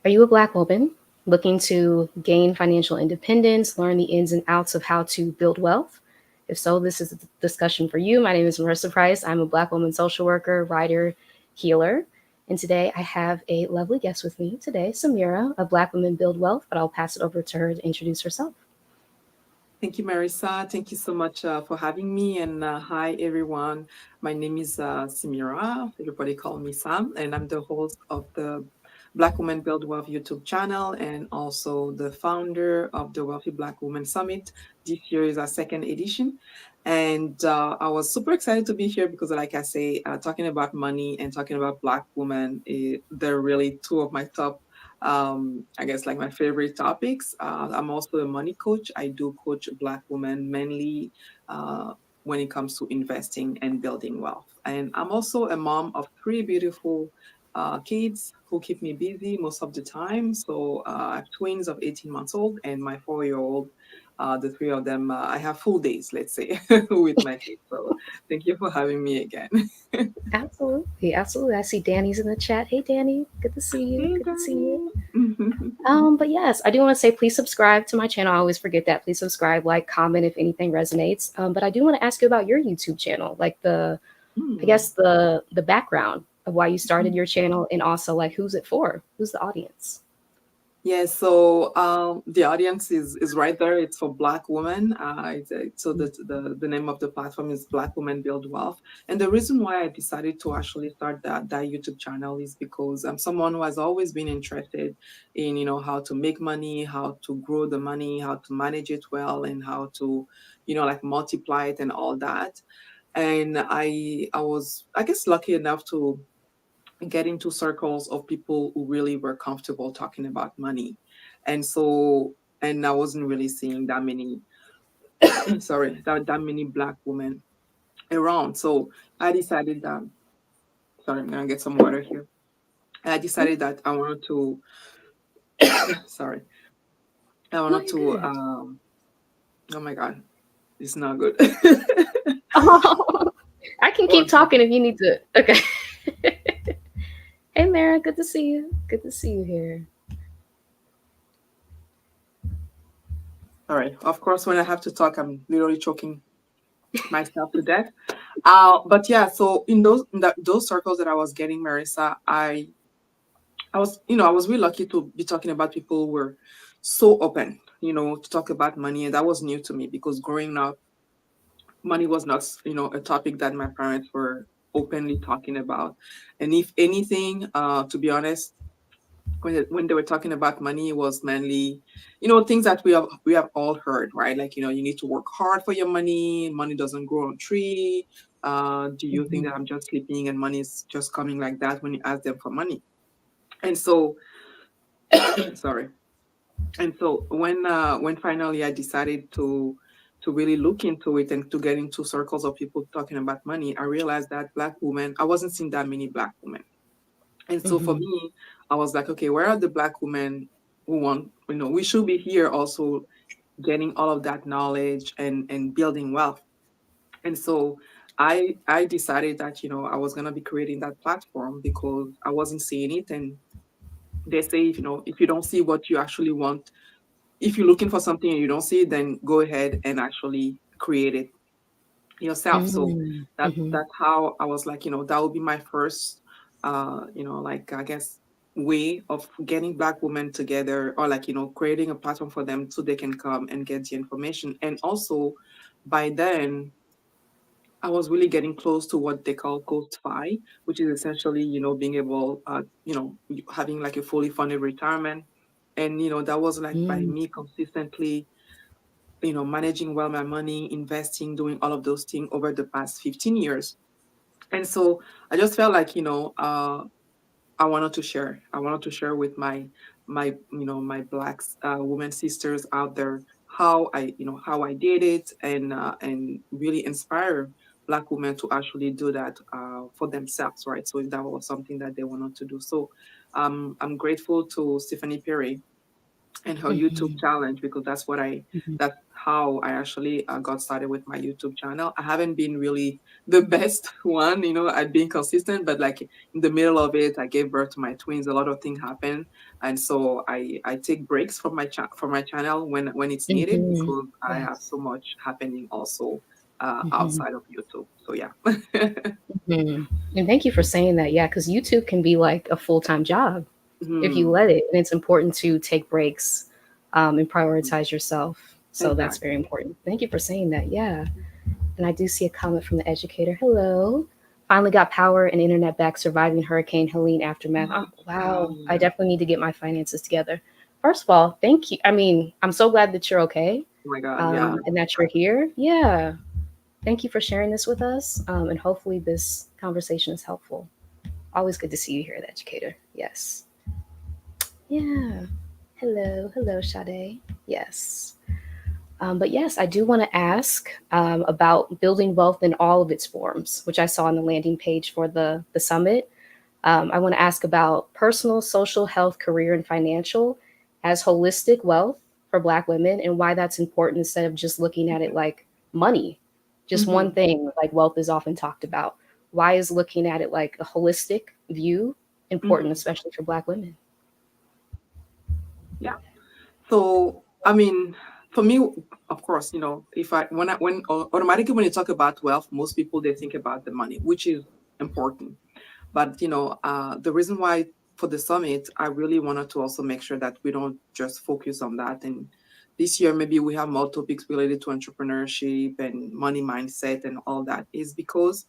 Are you a Black woman looking to gain financial independence, learn the ins and outs of how to build wealth? If so, this is a discussion for you. My name is Marissa Price. I'm a Black woman social worker, writer, healer. And today I have a lovely guest with me today, Samira, a Black woman build wealth, but I'll pass it over to her to introduce herself. Thank you, Marissa. Thank you so much for having me. And hi, everyone. My name is Simira. Everybody call me Sam, and I'm the host of the Black Women Build Wealth YouTube channel and also the founder of the Wealthy Black Women Summit. This year is our second edition. And I was super excited to be here because, like I say, talking about money and talking about Black women, they're really two of my top I guess like my favorite topics. I'm also a money coach. I do coach Black women mainly uh, when it comes to investing and building wealth. And I'm also a mom of three beautiful kids who keep me busy most of the time. So I have twins of 18 months old and my 4 year old. The three of them, I have full days, let's say, with my kids. So thank you for having me again. Absolutely, absolutely. I see Danny's in the chat. Hey, Danny, good to see you. Hey, Good to see you. Danny. But yes, I do want to say please subscribe to my channel. I always forget that. Please subscribe, like, comment if anything resonates. But I do want to ask you about your YouTube channel, like I Mm. guess the background of why you started your channel, and also like who's it for? Who's the audience? Yeah, so the audience is right there. It's for Black women. So the name of the platform is Black Women Build Wealth. And the reason why I decided to actually start that YouTube channel is because I'm someone who has always been interested in how to make money, how to grow the money, how to manage it well, and how to like multiply it and all that. And I was, I guess, lucky enough to get into circles of people who really were comfortable talking about money. And so, and I wasn't really seeing that many, sorry, that many Black women around. So I decided that, sorry, I'm going to get some water here. I Mm, decided that I wanted to, sorry, I no, wanted you're to, good. oh my God, it's not good. Oh, I can keep One second. talking if you need to. Okay. Hey, Mara, good to see you. Good to see you here. All right. Of course, when I have to talk, I'm literally choking myself to death. But yeah, so in those circles that I was getting, Marissa, I was really lucky to be talking about people who were so open, to talk about money. And that was new to me because growing up, money was not, a topic that my parents were openly talking about. And if anything, to be honest, when they were talking about money, it was mainly, things that we have all heard, right? Like, you need to work hard for your money. Money doesn't grow on tree. Do you think Mhm. that I'm just sleeping and money is just coming like that when you ask them for money? And so, sorry. And so when finally I decided to really look into it and to get into circles of people talking about money, I realized that Black women, I wasn't seeing that many Black women. And so for Mhm. me, I was like, okay, where are the Black women who want, we should be here also getting all of that knowledge and building wealth. And so I decided that, I was gonna be creating that platform because I wasn't seeing it. And they say, if you don't see what you actually want, if you're looking for something and you don't see it, then go ahead and actually create it yourself. So Mhm. that's how I was like, that would be my first, like I guess way of getting Black women together, or like, creating a platform for them so they can come and get the information. And also by then I was really getting close to what they call post fi, which is essentially, being able, having like a fully funded retirement. And, that was like by Mhm. me consistently, managing well my money, investing, doing all of those things over the past 15 years. And so I just felt like, I wanted to share. I wanted to share with my Black women sisters out there how I did it, and really inspire Black women to actually do that for themselves, right? So if that was something that they wanted to do. So I'm grateful to Stephanie Perry and her YouTube Mhm. challenge because that's Mhm. how I actually got started with my YouTube channel. I haven't been really the best one, at being consistent, but like in the middle of it, I gave birth to my twins. A lot of things happen, and so I take breaks from from my channel when it's needed Hmm. because I have Yes. so much happening also Hmm. outside of YouTube. So yeah. Hmm. And thank you for saying that. Yeah, because YouTube can be like a full-time job if you Hmm. let it. And it's important to take breaks and prioritize yourself. So that's very Exactly. important. Thank you for saying that. Yeah. And I do see a comment from the educator. Hello. Finally got power and internet back surviving Hurricane Helene aftermath. Oh, wow. I Oh definitely need to get my finances together. First of all, thank you. I mean, I'm so glad that you're okay my God, yeah. and that you're here. Yeah. Thank you for sharing this with us. And hopefully, this conversation is helpful. Always good to see you here, the educator. Yes. Yeah. Hello. Hello, Sade. Yes. But yes, I do want to ask about building wealth in all of its forms, which I saw on the landing page for the summit. I want to ask about personal, social, health, career, and financial as holistic wealth for Black women and why that's important instead of just looking at it like money, just one Hmm. thing like wealth is often talked about. Why is looking at it like a holistic view important, Hmm. especially for Black women? Yeah. So, I mean, for me, of course, if I when automatically when you talk about wealth, most people they think about the money, which is important. But the reason why for the summit, I really wanted to also make sure that we don't just focus on that. And this year, maybe we have more topics related to entrepreneurship and money mindset and all that, is because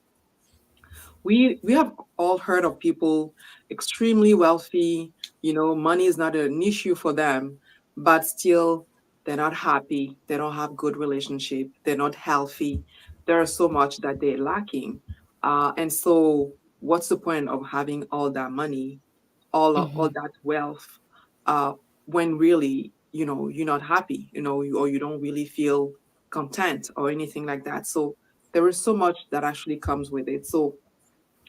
we have all heard of people extremely wealthy, money is not an issue for them, but still they're not happy, they don't have good relationship, they're not healthy, there is so much that they're lacking. And so what's the point of having all that money, all Hmm. that wealth, uh, when really you're not happy, or you don't really feel content or anything like that. So there is so much that actually comes with it. So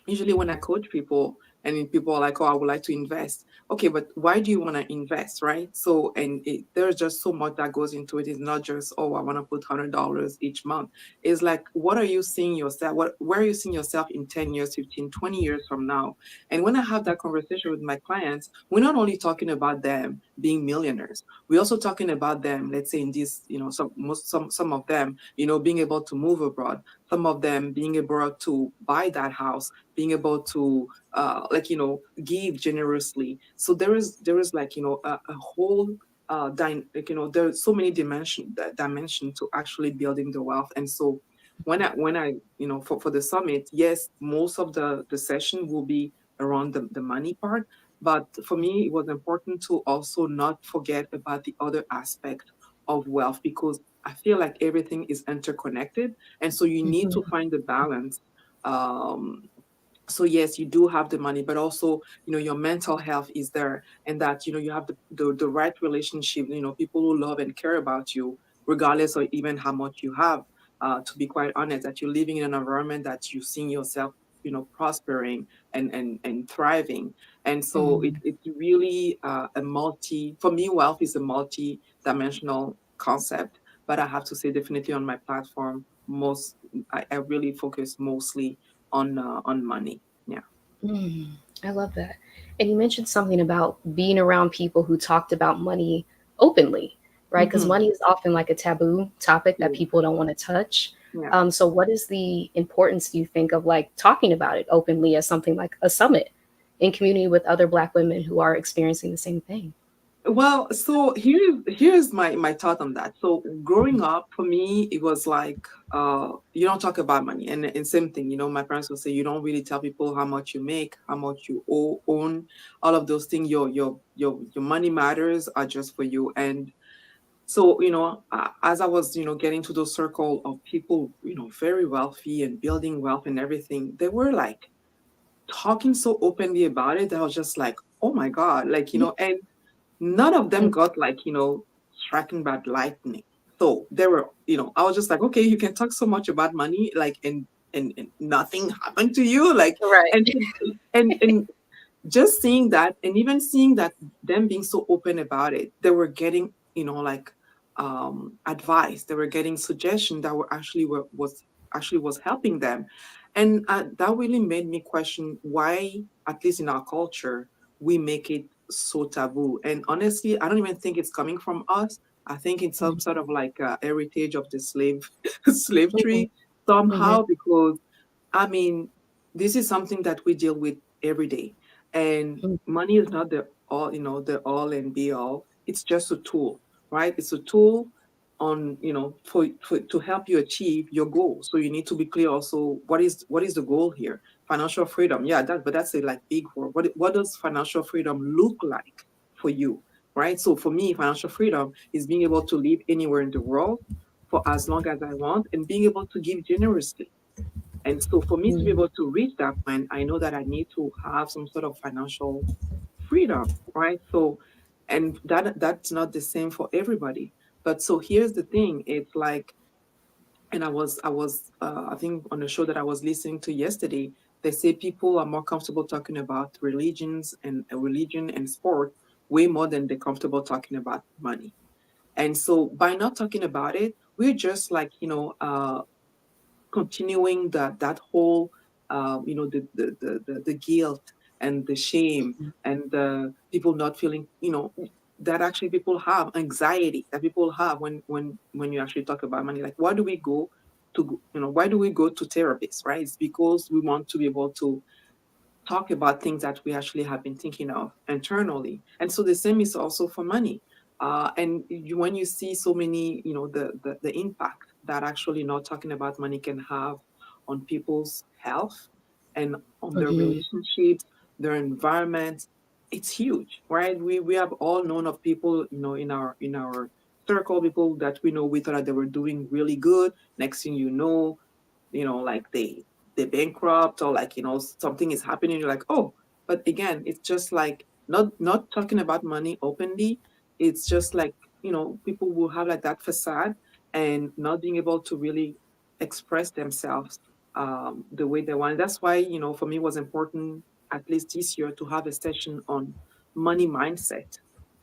usually when I coach people and then people are like, oh, I would like to invest. Okay, but why do you want to invest, right? So, and there's just so much that goes into it. It's not just, oh, I want to put $100 each month. It's like, what are you seeing yourself? Where are you seeing yourself in 10 years, 15, 20 years from now? And when I have that conversation with my clients, we're not only talking about them being millionaires, we're also talking about them, let's say in this, some of them, being able to move abroad, some of them being able to buy that house, being able to give generously. So there is like a whole there's so many dimension to actually building the wealth. And so when I for the summit, yes, most of the session will be around the money part, but for me it was important to also not forget about the other aspect of wealth, because I feel like everything is interconnected, and so you need to Hmm. find the balance. So yes, you do have the money, but also your mental health is there, and that you have the right relationship, people who love and care about you regardless of even how much you have. To be quite honest, that you're living in an environment that you seeing yourself prospering and thriving. And so Hmm. it's really a multi for me, wealth is a multi-dimensional concept. But I have to say, definitely on my platform, I really focus mostly on money. Yeah. Mm, I love that. And you mentioned something about being around people who talked about money openly, right? Because Hmm. money is often like a taboo topic that Yeah. people don't want to touch. Yeah. So, what is the importance, do you think, of like talking about it openly as something like a summit in community with other Black women who are experiencing the same thing? Well, so here's my thought on that. So growing up for me, it was like you don't talk about money, and same thing. My parents will say you don't really tell people how much you make, how much you own, all of those things. Your money matters are just for you. And so as I was getting to those circle of people very wealthy and building wealth and everything, they were like talking so openly about it that I was just like, oh my God, like, and none of them got like, striking by lightning. So they were, I was just like, okay, you can talk so much about money, like, and nothing happened to you. Like, Right. and, and just seeing that, and even seeing that them being so open about it, they were getting, like advice. They were getting suggestions that were actually was helping them, and that really made me question why, at least in our culture, we make it so taboo. And honestly, I don't even think it's coming from us. I think it's some sort of like heritage of the slave Mm-hmm. tree somehow, because I mean, this is something that we deal with every day. And money is not the all, the all and be all. It's just a tool, right? It's a tool on, for to help you achieve your goal. So you need to be clear also what is the goal here? Financial freedom. Yeah, but that's a like big word. What does financial freedom look like for you? Right? So for me, financial freedom is being able to live anywhere in the world for as long as I want and being able to give generously. And so for me to be Mm-hmm. able to reach that point, I know that I need to have some sort of financial freedom, right? So, and that's not the same for everybody. But so here's the thing, it's like, and I think on the show that I was listening to yesterday, they say people are more comfortable talking about religion and sport way more than they're comfortable talking about money. And so by not talking about it, we're just like, continuing that whole the guilt and the shame and the people not feeling, that actually people have anxiety that people have when you actually talk about money. Like, why do we go why do we go to therapists, right? It's because we want to be able to talk about things that we actually have been thinking of internally. And so the same is also for money. When you see so many, the impact that actually not talking about money can have on people's health and on their Mm-hmm. relationships, their environment, it's huge, right? We have all known of people, in our circle, people that we thought that they were doing really good. Next thing you know, like they bankrupt, or like, something is happening, you're like, oh. But again, it's just like not talking about money openly. It's just like, people will have like that facade and not being able to really express themselves the way they want. That's why, for me, it was important, at least this year, to have a session on money mindset.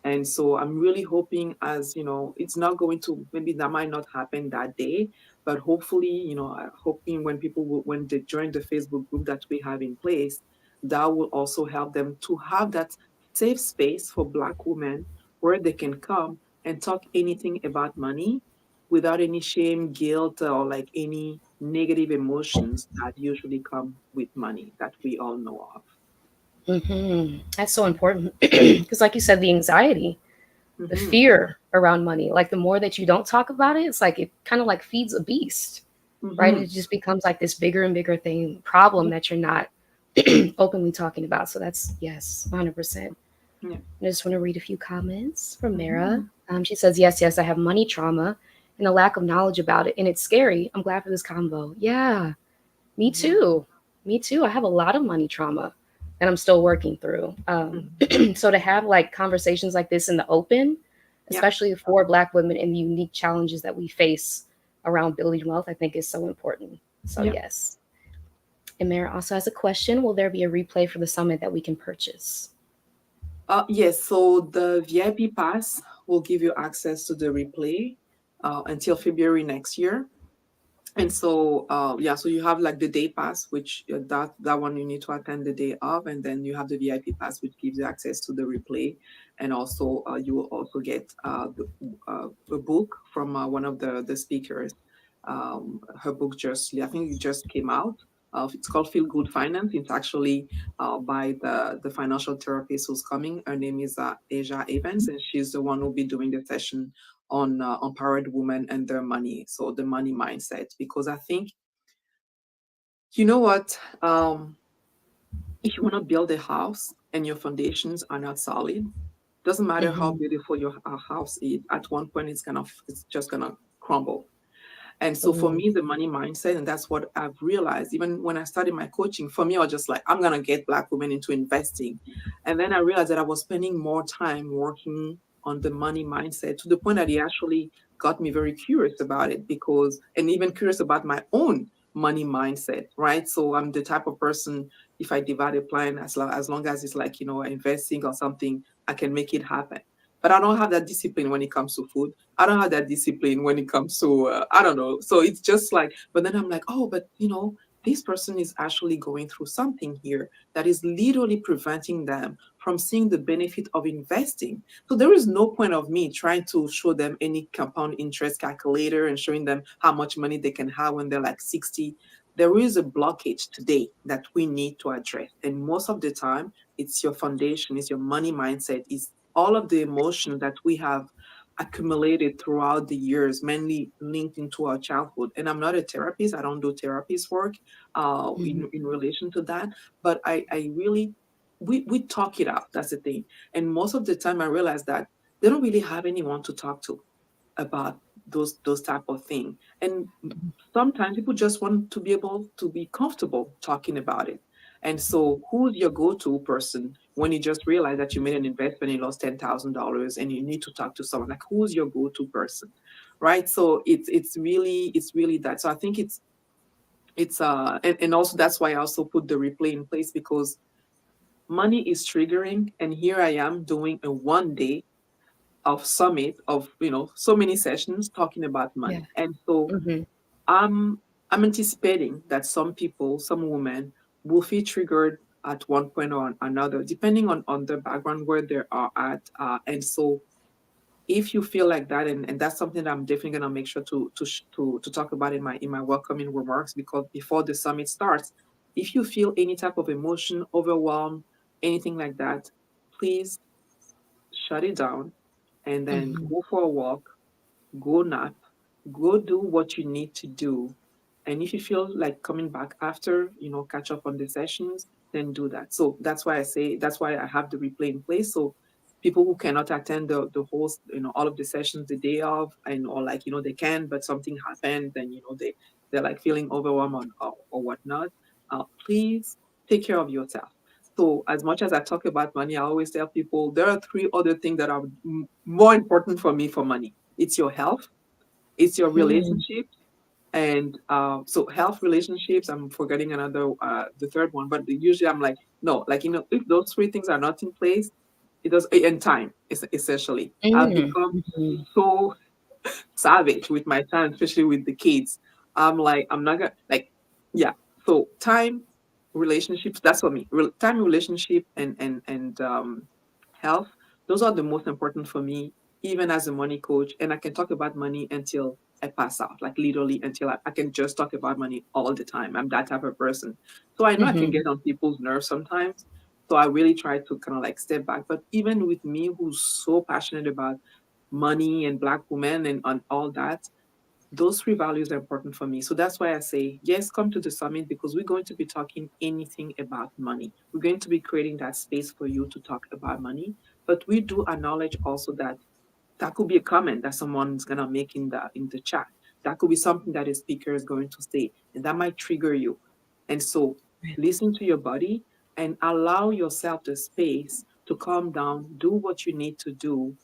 And so I'm really hoping, as it's not going to, maybe that might not happen that day, but hopefully, hoping when when they join the Facebook group that we have in place, that will also help them to have that safe space for Black women where they can come and talk anything about money without any shame, guilt, or like any negative emotions that usually come with money that we all know of. Mm-hmm. That's so important because, like you said, the anxiety, the Hmm. fear around money, like the more that you don't talk about it, it's like it kind of like feeds a beast, right? Hmm. It just becomes like this bigger and bigger problem Yeah. that you're not openly talking about. So that's yes, 100%. Yeah. I just want to read a few comments from Mara. Hmm. She says, yes, yes, I have money trauma and a lack of knowledge about it, and it's scary. I'm glad for this combo. Yeah, me Hmm. too. Me too. I have a lot of money trauma that I'm still working through. Hmm. So to have like conversations like this in the open, Yeah. especially for Black women and the unique challenges that we face around building wealth, I think is so important. So, Yeah. yes. And Mara also has a question. Will there be a replay for the summit that we can purchase? Yes, so the VIP pass will give you access to the replay until February next year. And so, yeah, so you have like the day pass, which that one you need to attend the day of, and then you have the VIP pass, which gives you access to the replay, and also you will also get a book from one of the speakers. Her book I think it just came out. It's called Feel Good Finance. It's actually by the financial therapist who's coming. Her name is Asia Evans, and she's the one who'll be doing the session on empowered women and their money, so the money mindset. Because I think, you know what, if you want to build a house and your foundations are not solid, doesn't matter how Mm-hmm. beautiful your house is, at one point it's just gonna crumble. And so for Mm-hmm. me, the money mindset, and that's what I've realized, even when I started my coaching, for me, I was just like, I'm going to get Black women into investing. And then I realized that I was spending more time working on the money mindset, to the point that it actually got me very curious about it, and even curious about my own money mindset, right? So I'm the type of person, if I divide a plan, as long as it's like, investing or something, I can make it happen. but I don't have that discipline when it comes to food. I don't have that discipline when it comes to I don't know. So it's just like, but then I'm like, oh, but this person is actually going through something here that is literally preventing them from seeing the benefit of investing. So there is no point of me trying to show them any compound interest calculator and showing them how much money they can have when they're like 60. There is a blockage today that we need to address. And most of the time, it's your foundation, it's your money mindset, it's all of the emotions that we have accumulated throughout the years, mainly linked into our childhood. And I'm not a therapist, I don't do therapist work Mhm. in relation to that. But I really, we talk it out. That's the thing. And most of the time, I realize that they don't really have anyone to talk to about those type of thing. And sometimes people just want to be able to be comfortable talking about it. And so, who's your go-to person when you just realize that you made an investment and you lost $10,000 and you need to talk to someone? Like, who's your go-to person, right? So it's really that. So I think and also that's why I also put the replay in place, because money is triggering, and here I am doing a 1 day of summit of so many sessions talking about Yeah. money. And so Hmm. I'm I'm anticipating that some people, some women, will feel triggered at one point or another, depending on their background, where they are at. And so, if you feel like that, and that's something that I'm definitely gonna make sure to talk about in my welcoming remarks, because before the summit starts, if you feel any type of emotion, overwhelm, anything like that, please shut it down and then Hmm. go for a walk, go nap, go do what you need to do. And if you feel like coming back after, catch up on the sessions, then do that. So that's why I have the replay in place. So people who cannot attend the whole, all of the sessions the day of, and or like, they can, but something happened, then, they're like feeling overwhelmed or whatnot. Please take care of yourself. So as much as I talk about money, I always tell people there are three other things that are more important for me for money. It's your health, it's your Hmm. relationship, and so health, relationships. I'm forgetting the third one, but usually I'm like, no, like, if those three things are not in place, it does. And time is essentially. I've Hmm. become Hmm. so savage with my time, especially with the kids. I'm like, I'm not gonna like, yeah. So time, relationships. That's for me. Time, relationship, and health. Those are the most important for me, even as a money coach. And I can talk about money until I pass out, like literally until I can just talk about money all the time. I'm that type of person. So I know I can Hmm. get on people's nerves sometimes. So I really try to kind of like step back. But even with me, who's so passionate about money and black women and all that, those three values are important for me. So that's why I say yes, come to the summit, because we're going to be talking anything about money. We're going to be creating that space for you to talk about money, but we do acknowledge also that that could be a comment that someone's gonna make in the chat. That could be something that a speaker is going to say, and that might trigger you. And so listen to your body and allow yourself the space to calm down, do what you need to do.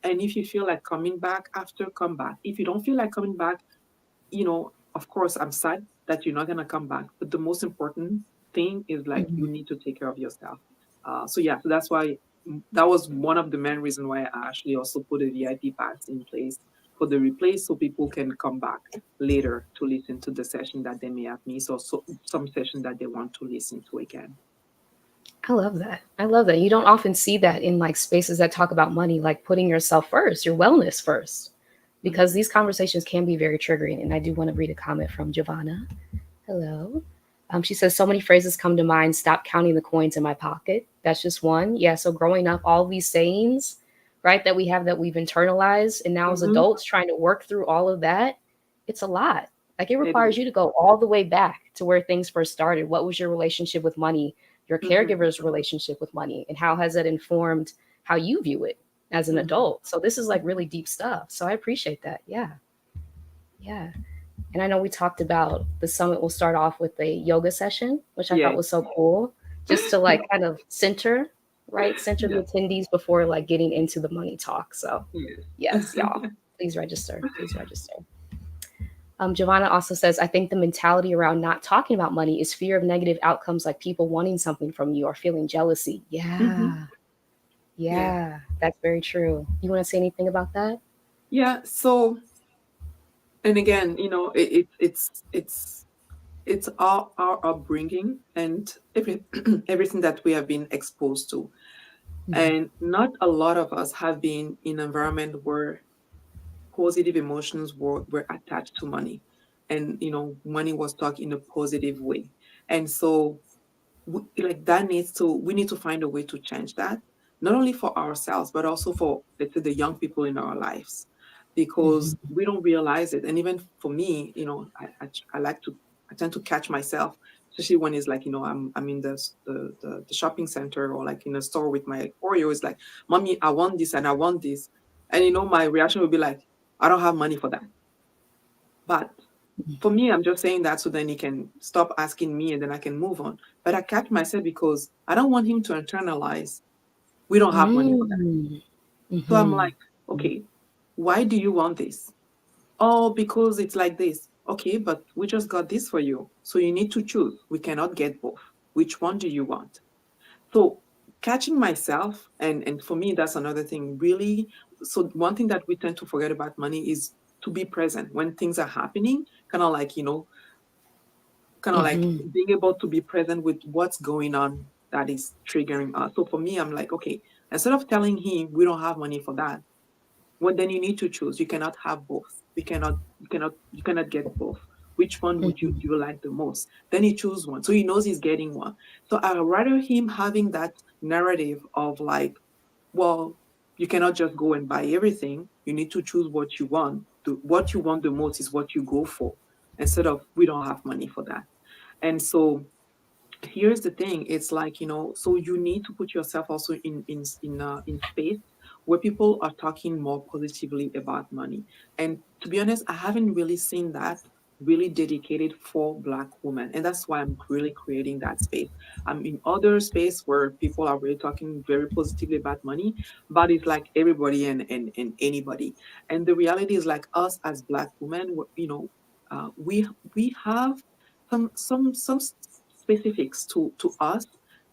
And if you feel like coming back after, come back. If you don't feel like coming back, of course, I'm sad that you're not going to come back. But the most important thing is like you Hmm. need to take care of yourself. So yeah, so that's why that was one of the main reasons why I actually also put a VIP pass in place for the replay, so people can come back later to listen to the session that they may have missed, or some session that they want to listen to again. I love that. I love that. You don't often see that in like spaces that talk about money, like putting yourself first, your wellness first, because Hmm. these conversations can be very triggering. And I do want to read a comment from Giovanna. Hello. She says, so many phrases come to mind. Stop counting the coins in my pocket. That's just one. Yeah. So growing up, all these sayings, right, that we have that we've internalized. And now as Hmm. adults trying to work through all of that, it's a lot. Like it It requires is. you to go all the way back to where things first started. What was your relationship with money, your Hmm. caregiver's relationship with money, and how has it informed how you view it as an Hmm. adult? So this is like really deep stuff. So I appreciate that. Yeah. Yeah. And I know we talked about the summit will start off with a yoga session, which I thought Yes. was so cool, just to like kind of center, right? Center the Yeah. attendees before like getting into the money talk. So, yes, Yes. y'all, please register. Please register. Giovanna also says, I think the mentality around not talking about money is fear of negative outcomes, like people wanting something from you or feeling jealousy. Hmm. Yeah. Yeah. Yeah, that's very true. You want to say anything about that? Yeah. So, and again, it's our upbringing and everything that we have been exposed to. Mm-hmm. And not a lot of us have been in an environment where positive emotions were attached to money. And, money was talked in a positive way. And so like that needs to we need to find a way to change that, not only for ourselves but also for, let's say, the young people in our lives, because Mm-hmm. we don't realize it. And even for me, I like to I tend to catch myself, especially when it's like, I'm in the shopping center or like in a store with my Oreo. It's like, mommy, I want this and I want this. And my reaction would be like, I don't have money for that. But for me, I'm just saying that so then he can stop asking me and then I can move on. But I catch myself because I don't want him to internalize, we don't have money for that. Mm-hmm. So I'm Mm-hmm. like, okay, why do you want this? Oh, because it's like this. Okay, but we just got this for you. So you need to choose. We cannot get both. Which one do you want? So catching myself, and for me, that's another thing, really. So one thing that we tend to forget about money is to be present when things are happening, kind of like, Mm-hmm. being able to be present with what's going on that is triggering us. So for me, I'm like, okay, instead of telling him we don't have money for that, well, then you need to choose. You cannot have both. You cannot get both. Which one would you Mm-hmm. do you like the most? Then he choose one. So he knows he's getting one. So I'd rather him having that narrative of like, well, you cannot just go and buy everything. You need to choose what you want. What you want the most is what you go for. Instead of we don't have money for that. And so here's the thing, it's like, so you need to put yourself also in space where people are talking more positively about money. And to be honest, I haven't really seen that really dedicated for Black women, and that's why I'm really creating that space. I'm in other space where people are really talking very positively about money, but it's like everybody and anybody. And the reality is like us as Black women, we have some specifics to us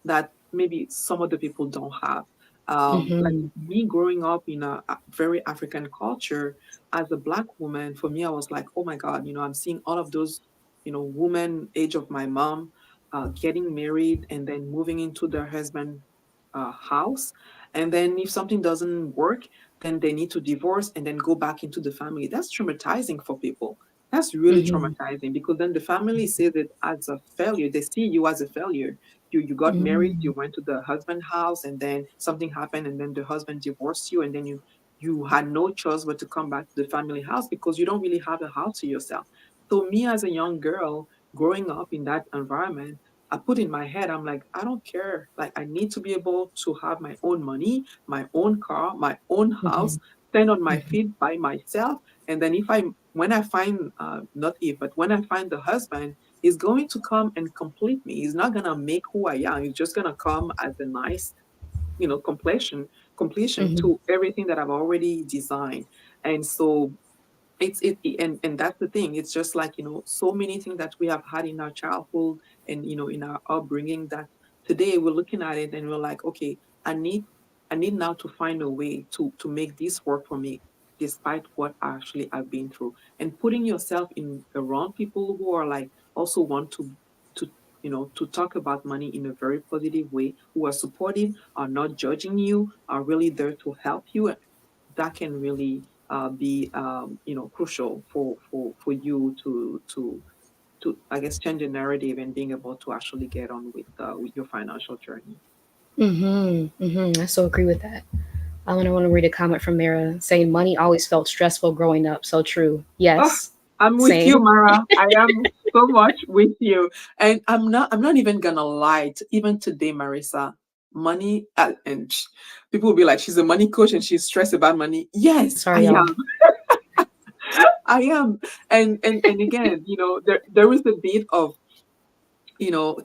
that maybe some other people don't have. Like Mm-hmm. me growing up in a very African culture as a Black woman, for me, I was like, oh my God, I'm seeing all of those, women age of my mom, getting married and then moving into their husband house. And then if something doesn't work, then they need to divorce and then go back into the family. That's traumatizing for people. That's really Mm-hmm. traumatizing because then the family sees it as a failure. They see you as a failure. You got married, Mm-hmm. you went to the husband house, and then something happened, and then the husband divorced you, and then you had no choice but to come back to the family house because you don't really have a house to yourself. So me as a young girl growing up in that environment, I put in my head, I'm like, I don't care. Like I need to be able to have my own money, my own car, my own house, stand on my feet by myself. And then when I find, not if, but when I find the husband, he's going to come and complete me. He's not gonna make who I am. He's just gonna come as a nice, completion Mm-hmm. to everything that I've already designed. And so and that's the thing. It's just like, so many things that we have had in our childhood and, in our upbringing that today we're looking at it and we're like, okay, I need I need now to find a way to make this work for me despite what actually I've been through. And putting yourself in around people who are like also want to to talk about money in a very positive way, who are supportive, are not judging you, are really there to help you, that can really be crucial for you to I guess change the narrative and being able to actually get on with your financial journey. Mm-hmm. Mm-hmm. I so agree with that. I want to read a comment from Mara saying money always felt stressful growing up. So true. Oh, Yes. I'm with you, Same. Mara. I am so much with you, and I'm not even gonna lie. Even today, Marissa, money people will be like, she's a money coach and she's stressed about money. Yes, I Sorry, y'all. am. I am. And again, there is a bit of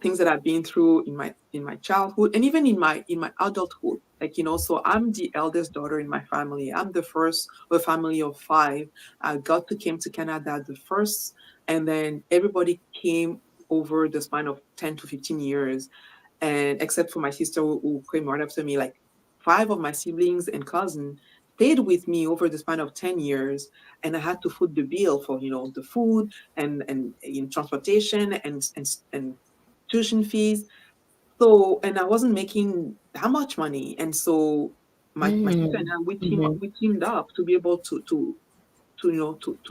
things that I've been through in my childhood and even in my adulthood. Like, so I'm the eldest daughter in my family. I'm the first of a family of five. I came to Canada the first, and then everybody came over the span of 10 to 15 years, and except for my sister who came right after me, like five of my siblings and cousin stayed with me over the span of 10 years, and I had to foot the bill for, the food and in transportation and tuition fees. So, and I wasn't making that much money. And so my sister and Mm. I, Mm-hmm. we teamed up to be able to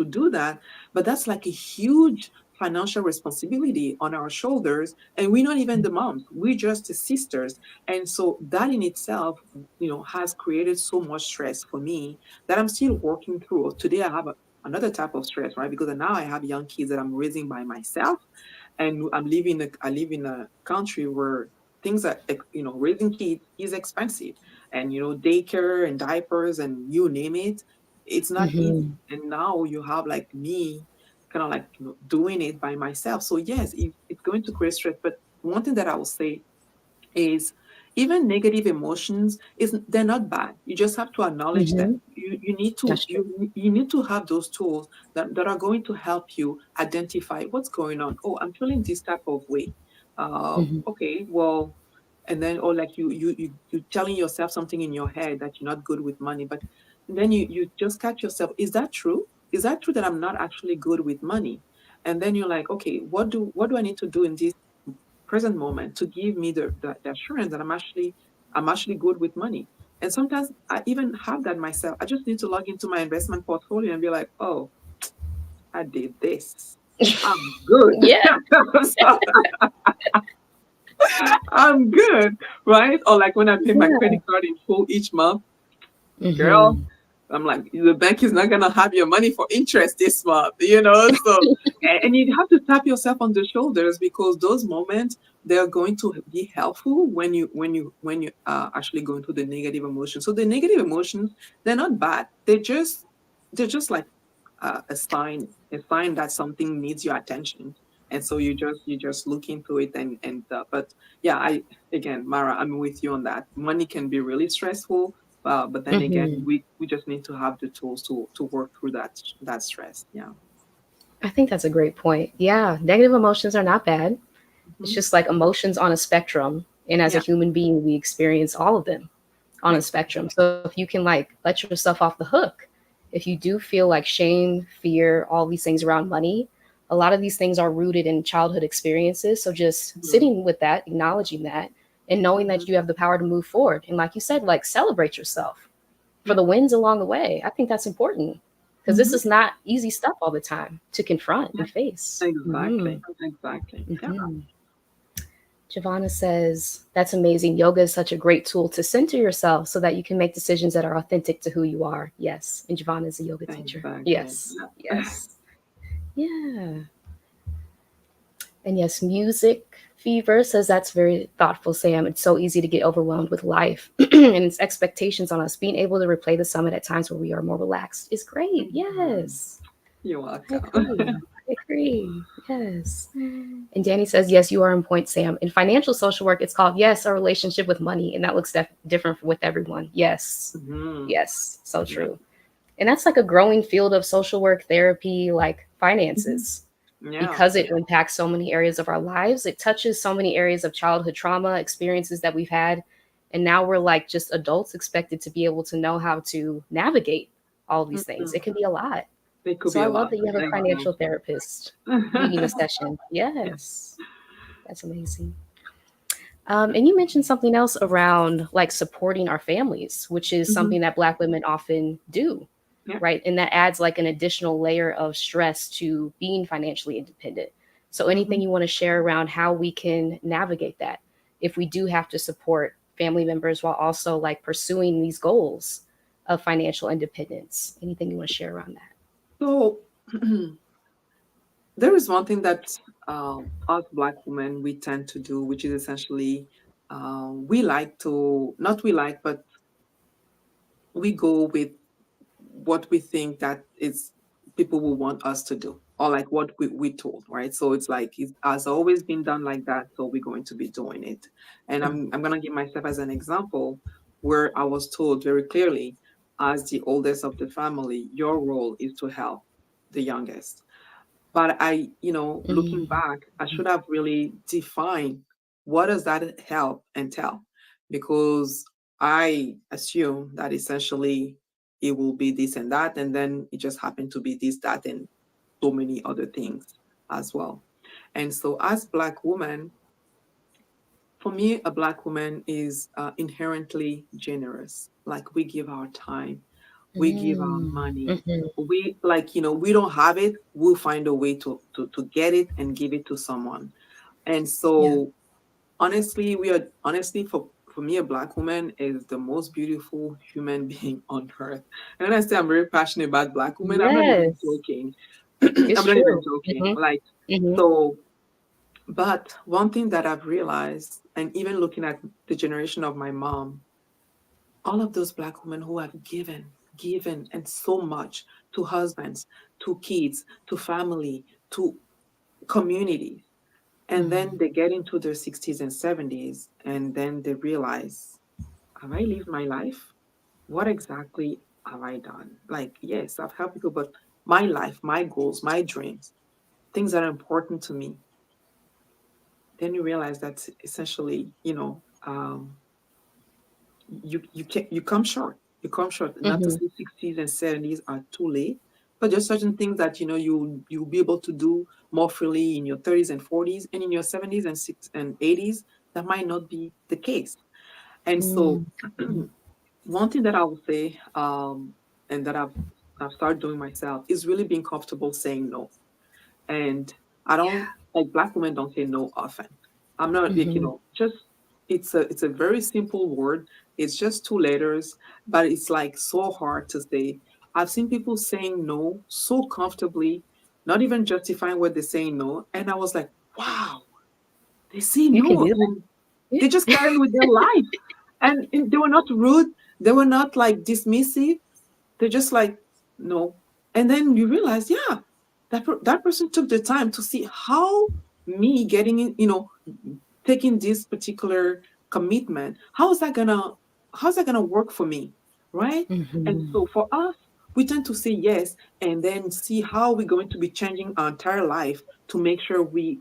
do that. But that's like a huge financial responsibility on our shoulders, and we're not even the moms, we're just the sisters. And so that in itself, has created so much stress for me that I'm still working through. Today I have another type of stress, right? Because now I have young kids that I'm raising by myself, and I live in a country where things are, raising kids is expensive, and daycare and diapers and you name it, it's not easy. Mm-hmm. And now you have like me kind of like, doing it by myself. So yes, it's going to create stress. But one thing that I will say is, even negative emotions, is they're not bad. You just have to acknowledge them. Mm-hmm. You need to That's true. you need to have those tools that are going to help you identify what's going on. Oh, I'm feeling this type of way. Mm-hmm. Okay, well, and then, or like you telling yourself something in your head that you're not good with money, but then you just catch yourself. Is that true? Is that true that I'm not actually good with money? And then you're like, okay, what do I need to do in this present moment to give me the assurance that I'm actually good with money. And sometimes I even have that myself. I just need to log into my investment portfolio and be like, oh, I did this. I'm good. Yeah. So I'm good, right? Or like when I pay my Yeah. credit card in full each month, girl, Mm-hmm. I'm like, the bank is not gonna have your money for interest this month. So, and you have to tap yourself on the shoulders, because those moments, they're going to be helpful when you are actually going through the negative emotions. So the negative emotions, they're not bad. They're just like a sign that something needs your attention. And so you just look into it, but yeah, I again, Mara, I'm with you on that. Money can be really stressful, but then again, Mm-hmm. we just need to have the tools to work through that stress. Yeah. I think that's a great point. Yeah, negative emotions are not bad. It's Hmm. just like emotions on a spectrum. And as a Yeah. human being, we experience all of them on a Exactly. spectrum. So if you can like let yourself off the hook, if you do feel like shame, fear, all these things around money, a lot of these things are rooted in childhood experiences. So just Hmm. sitting with that, acknowledging that, and knowing that Hmm. you have the power to move forward. And like you said, like celebrate yourself for Yeah. the wins along the way. I think that's important because this Hmm. is not easy stuff all the time to confront Yeah. and face. Mm-hmm. Exactly. Exactly. Yeah. Mm-hmm. Giovanna says, that's amazing. Yoga is such a great tool to center yourself so that you can make decisions that are authentic to who you are. Yes. And Giovanna is a yoga teacher. Exactly. Yes. Yeah. Yes. Yeah. And yes, music fever says that's very thoughtful, Sam. It's so easy to get overwhelmed with life and its expectations on us. Being able to replay the summit at times where we are more relaxed is great. Mhm. Yes. You're I welcome. agree. I agree. Yes. And Danny says, yes, you are on point, Sam. In financial social work, it's called, yes, a relationship with money. And that looks different with everyone. Yes. Hmm. Yes. So Yeah. true. And that's like a growing field of social work, therapy, like Hmm. finances, Yeah. because it impacts so many areas of our lives. It touches so many areas of childhood trauma, experiences that we've had. And now we're like just adults expected to be able to know how to navigate all these things. It Hmm. can be a lot. It could So be I a love lot. that you have a financial Exactly. therapist leading a session. Yeah. Yes, that's amazing. And you mentioned something else around like supporting our families, which is Hmm. something that Black women often do, Yeah. right? And that adds like an additional layer of stress to being financially independent. So, anything Hmm. you want to share around how we can navigate that if we do have to support family members while also like pursuing these goals of financial independence? Anything you want to share around that? So there is one thing that us Black women we tend to do, which is essentially we like to not we like, but we go with what we think that is people will want us to do, or like what we told, right? So it's like it has always been done like that, so we're going to be doing it. And I'm gonna give myself as an example where I was told very clearly, as the oldest of the family, your role is to help the youngest. But looking Mm-hmm. back, I should have really defined what does that help entail, because I assume that essentially it will be this and that, and then it just happened to be this, that, and so many other things as well. And so, as Black women, for me, a Black woman is inherently generous. Like, we give our time, we give our Mm. money. Mhm. We, like, we don't have it, we'll find a way to get it and give it to someone. And Yeah. so, honestly, we are honestly for me, a Black woman is the most beautiful human being on earth. And when I say I'm very passionate about Black women, I'm not even Yes. joking. It's I'm not even true. joking. Mhm. Like, Mhm. so, but one thing that I've realized, and even looking at the generation of my mom, all of those Black women who have given, and so much to husbands, to kids, to family, to communities. And then Mhm. they get into their 60s and 70s, and then they realize, have I lived my life? What exactly have I done? Like, yes, I've helped people, but my life, my goals, my dreams, things that are important to me, then you realize that essentially, you come short. You come short. Not to Mhm. say 60s and 70s are too late, but there's certain things that you'll be able to do more freely in your 30s and 40s, and in your 70s and six and 80s that might not be the case. And so, Mm. Mhm. one thing that I would say, and that I've started doing myself, is really being comfortable saying no. And I don't, Yeah. like, Black women don't say no often. I'm not like, Mhm. just, it's a very simple word. It's just two letters, but it's like so hard to say. I've seen people saying no so comfortably, not even justifying what they're saying no. And I was like, wow, they say You can no, do that. and Yeah. they just carry on with their life. And they were not rude, they were not like dismissive, they're just like, no. And then you realize, yeah, that person took the time to see how me getting in, taking this particular commitment, how's that gonna work for me, right? And Mhm. so for us, we tend to say yes, and then see how we're going to be changing our entire life to make sure we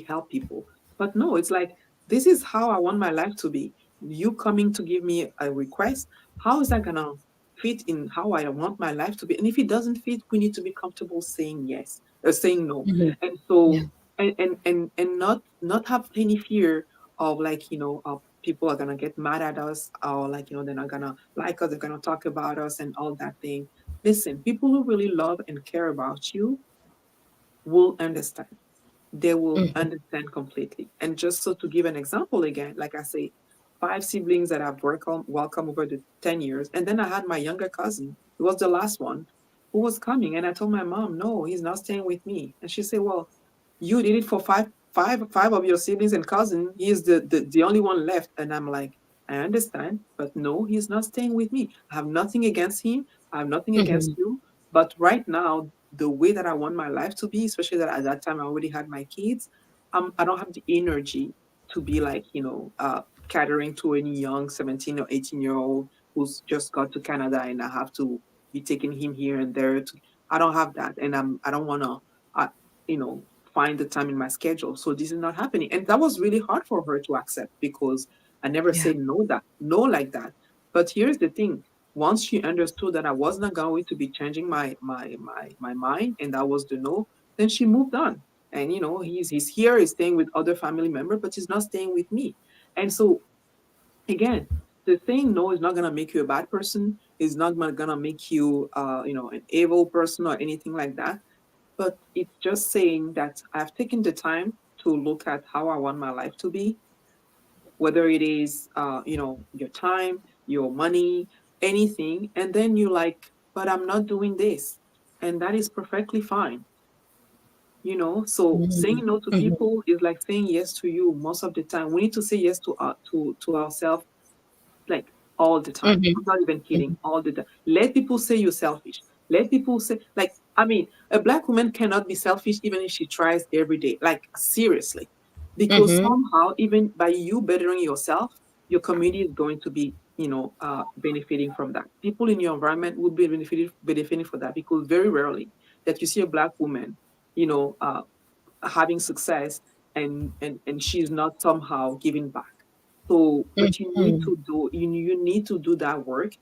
help people. But no, it's like, this is how I want my life to be. You coming to give me a request, how is that gonna fit in how I want my life to be? And if it doesn't fit, we need to be comfortable saying yes or saying no. Mhm. And Yeah. so, and not have any fear of, like, people are gonna get mad at us, or, like, they're not gonna like us, they're gonna talk about us and all that thing. Listen, people who really love and care about you will understand. They will Mhm. understand completely. And just so to give an example again, like I say, five siblings that I've welcomed over the 10 years. And then I had my younger cousin, who was the last one, who was coming. And I told my mom, no, he's not staying with me. And she said, well, you did it for five of your siblings and cousin. He is the only one left. And I'm like, I understand, but no, he's not staying with me. I have nothing against him. I have nothing against Mhm. you. But right now, the way that I want my life to be, especially that at that time I already had my kids, I don't have the energy to be like, catering to any young 17 or 18-year-old who's just got to Canada, and I have to be taking him here and there. I don't have that. And I don't want to, uh, you know, find the time in my schedule. So this is not happening. And that was really hard for her to accept, because I never Yeah. said no like that. But here's the thing, once she understood that I was not going to be changing my mind, and that was the no, then she moved on. And he's here, he's staying with other family member, but he's not staying with me. And so, again, the saying no is not gonna make you a bad person. Is not gonna make you an evil person or anything like that. But it's just saying that I've taken the time to look at how I want my life to be, whether it is your time, your money, anything. And then you like, but I'm not doing this, and that is perfectly fine. So saying Mhm. no to Mhm. people is like saying yes to you. Most of the time we need to say yes to ourselves, like, all the time. Mhm. I'm not even kidding, Mhm. all the time. Let people say you're selfish. Let people say, like, I mean, a Black woman cannot be selfish even if she tries every day. Like, seriously. Because Mhm. somehow, even by you bettering yourself, your community is going to be, benefiting from that. People in your environment will be benefiting from that, because very rarely that you see a Black woman, you know, uh, having success, and she's not somehow giving back. So, but you need Mhm. to do you need to do that work.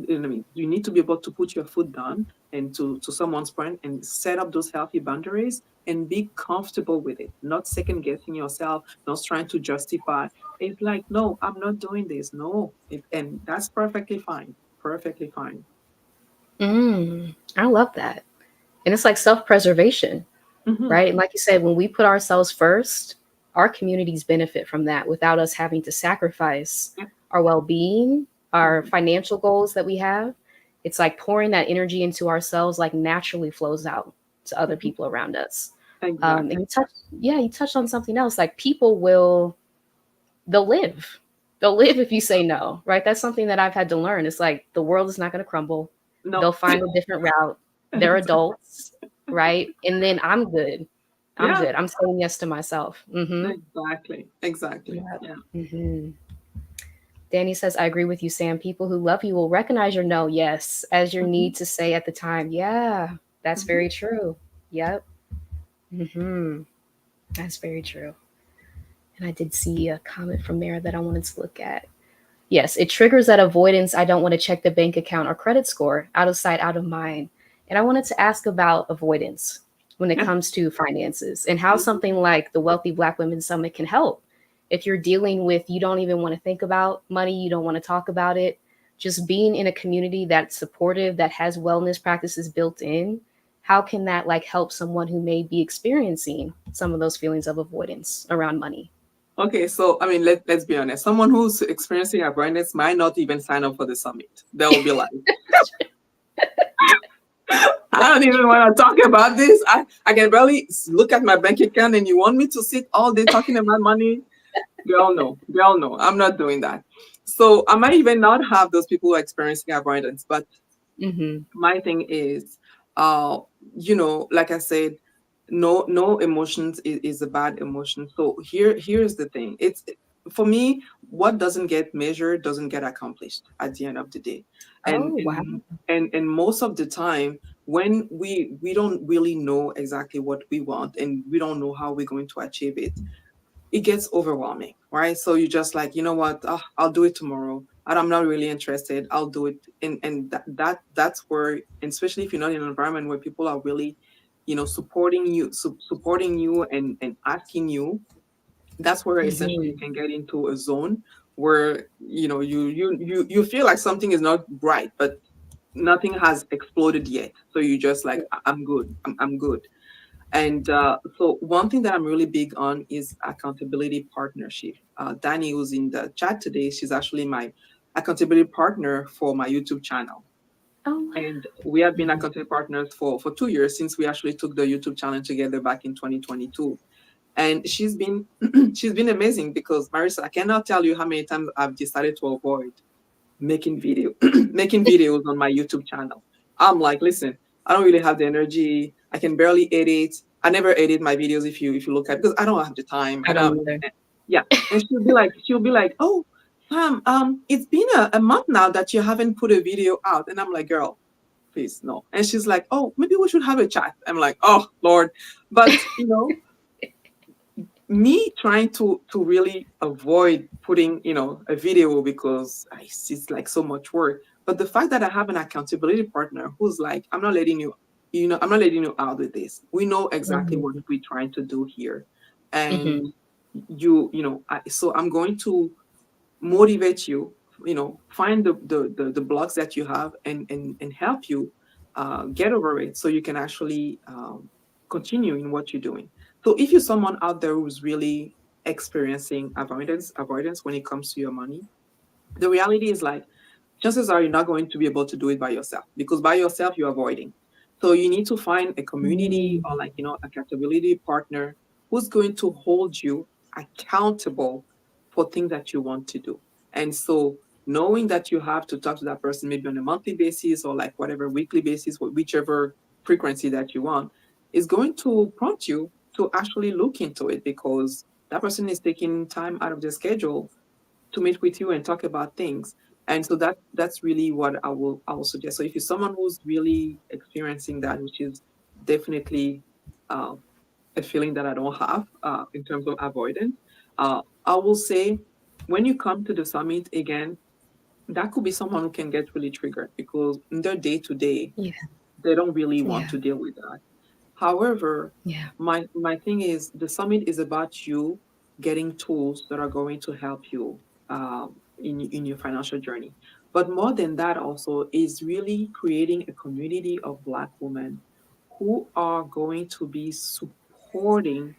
I mean, you need to be able to put your foot down and to someone's point and set up those healthy boundaries and be comfortable with it, not second guessing yourself, not trying to justify. It's like, no, I'm not doing this. No, and that's perfectly fine. Perfectly fine. I love that. And it's like self-preservation, Mm-hmm. right? And like you said, when we put ourselves first, our communities benefit from that without us having to sacrifice Yep. our well-being, our Mm-hmm. financial goals that we have. It's like pouring that energy into ourselves like naturally flows out to other Mm-hmm. people around us. And Exactly. you touched on something else. Like people will, they'll live. They'll live if you say no, right? That's something that I've had to learn. It's like the world is not going to crumble. No. They'll find a different route. They're adults, right? And then I'm good. I'm Yeah. good. I'm saying yes to myself. Exactly. Exactly. Yeah. Yeah. hmm Danny says, I agree with you, Sam. People who love you will recognize your no, yes, as your Mm-hmm. need to say at the time. Yeah, that's Mm-hmm. very true. Yep. hmm That's very true. And I did see a comment from there that I wanted to look at. Yes, it triggers that avoidance. I don't want to check the bank account or credit score, out of sight, out of mind. And I wanted to ask about avoidance when it Yeah. comes to finances and how Mm-hmm. something like the Wealthy Black Women Summit can help. If you're dealing with, you don't even want to think about money, you don't want to talk about it, just being in a community that's supportive, that has wellness practices built in, how can that like help someone who may be experiencing some of those feelings of avoidance around money? Okay, so I mean, let's be honest. Someone who's experiencing awareness might not even sign up for the summit. They'll be like, I don't even want to talk about this. I can barely look at my bank account, and you want me to sit all day talking about money? Girl, no. Girl, no. I'm not doing that. So I might even not have those people who are experiencing avoidance, but Mm-hmm. my thing is, uh like I said, no emotions is a bad emotion. So here's the thing. It's for me, what doesn't get measured doesn't get accomplished at the end of the day. and Oh, wow. and and most of the time, when we don't really know exactly what we want and we don't know how we're going to achieve it, it gets overwhelming, right? So you just like, you know what, I'll do it tomorrow. I'm not really interested. I'll do it. And that's where, and especially if you're not in an environment where people are really, supporting you, supporting you and asking you, that's where essentially you Mm-hmm. can get into a zone where you feel like something is not right, but nothing has exploded yet. So you just like, I'm good. I'm good. And so one thing that I'm really big on is accountability partnership. Danny, who's in the chat today, she's actually my accountability partner for my YouTube channel. Oh, And we have been wow. accountability partners for 2 years since we actually took the YouTube challenge together back in 2022. And she's been she's been amazing because, Marissa, I cannot tell you how many times I've decided to avoid making video making videos on my YouTube channel. I'm like, listen, I don't really have the energy. I can barely edit. I never edit my videos if you look at, because I don't have the time. I I don't don't either. Yeah. And she'll be like, oh, Sam, it's been a month now that you haven't put a video out. And I'm like, girl, please no. And she's like, oh, maybe we should have a chat. I'm like, oh Lord. But me trying to really avoid putting a video because it's like so much work, but the fact that I have an accountability partner who's like, I'm not letting you out with this. We know exactly what Mhm, we're trying to do here. And mhm, so I'm going to motivate you, find the blocks that you have, and help you get over it so you can actually continue in what you're doing. So if you're someone out there who's really experiencing avoidance when it comes to your money, the reality is like, chances are you're not going to be able to do it by yourself, because by yourself you're avoiding. So you need to find a community, or mm, like, accountability partner who's going to hold you accountable for things that you want to do. And so knowing that you have to talk to that person maybe on a monthly basis, or like whatever weekly basis, whichever frequency that you want, is going to prompt you to actually look into it, because that person is taking time out of their schedule to meet with you and talk about things. And so that's really what I will suggest. So if you're someone who's really experiencing that, which is definitely uh, a feeling that I don't have in terms of avoidance, I will say, when you come to the summit again, that could be someone who can get really triggered because in their day to day, Yeah. they don't really want Yeah. to deal with that. However, Yeah. my thing is the summit is about you getting tools that are going to help you in your financial journey. But more than that, also is really creating a community of Black women who are going to be supporting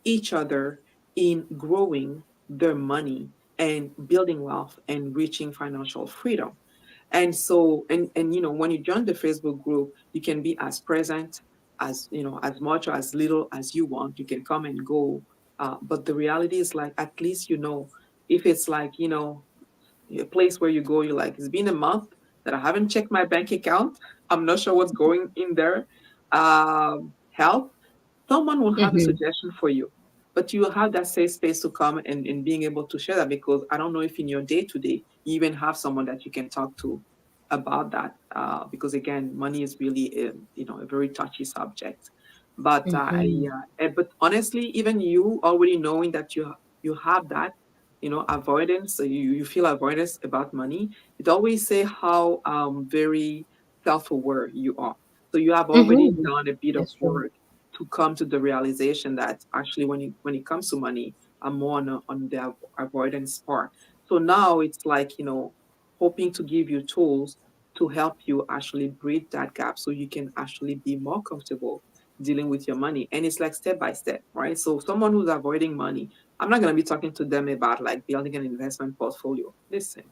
each other in growing their money and building wealth and reaching financial freedom. And so, and when you join the Facebook group, you can be as present as as much or as little as you want. You can come and go. But the reality is like at least if it's like a place where you go, you're like, it's been a month that I haven't checked my bank account. I'm not sure what's going in there. Help, someone will have a Hmm. suggestion for you, but you will have that safe space to come and being able to share that because I don't know if in your day to day you even have someone that you can talk to about that because again money is really a very touchy subject. But Hmm. but honestly, even you already knowing that you have that avoidance, so you feel avoidance about money, it always say how very self-aware you are. So you have already Hmm. done a bit of That's true. work to come to the realization that actually when it comes to money, I'm more on the avoidance part. So now it's like hoping to give you tools to help you actually bridge that gap so you can actually be more comfortable dealing with your money. And it's like step by step, right? So someone who's avoiding money, I'm not going to be talking to them about like building an investment portfolio. Listen,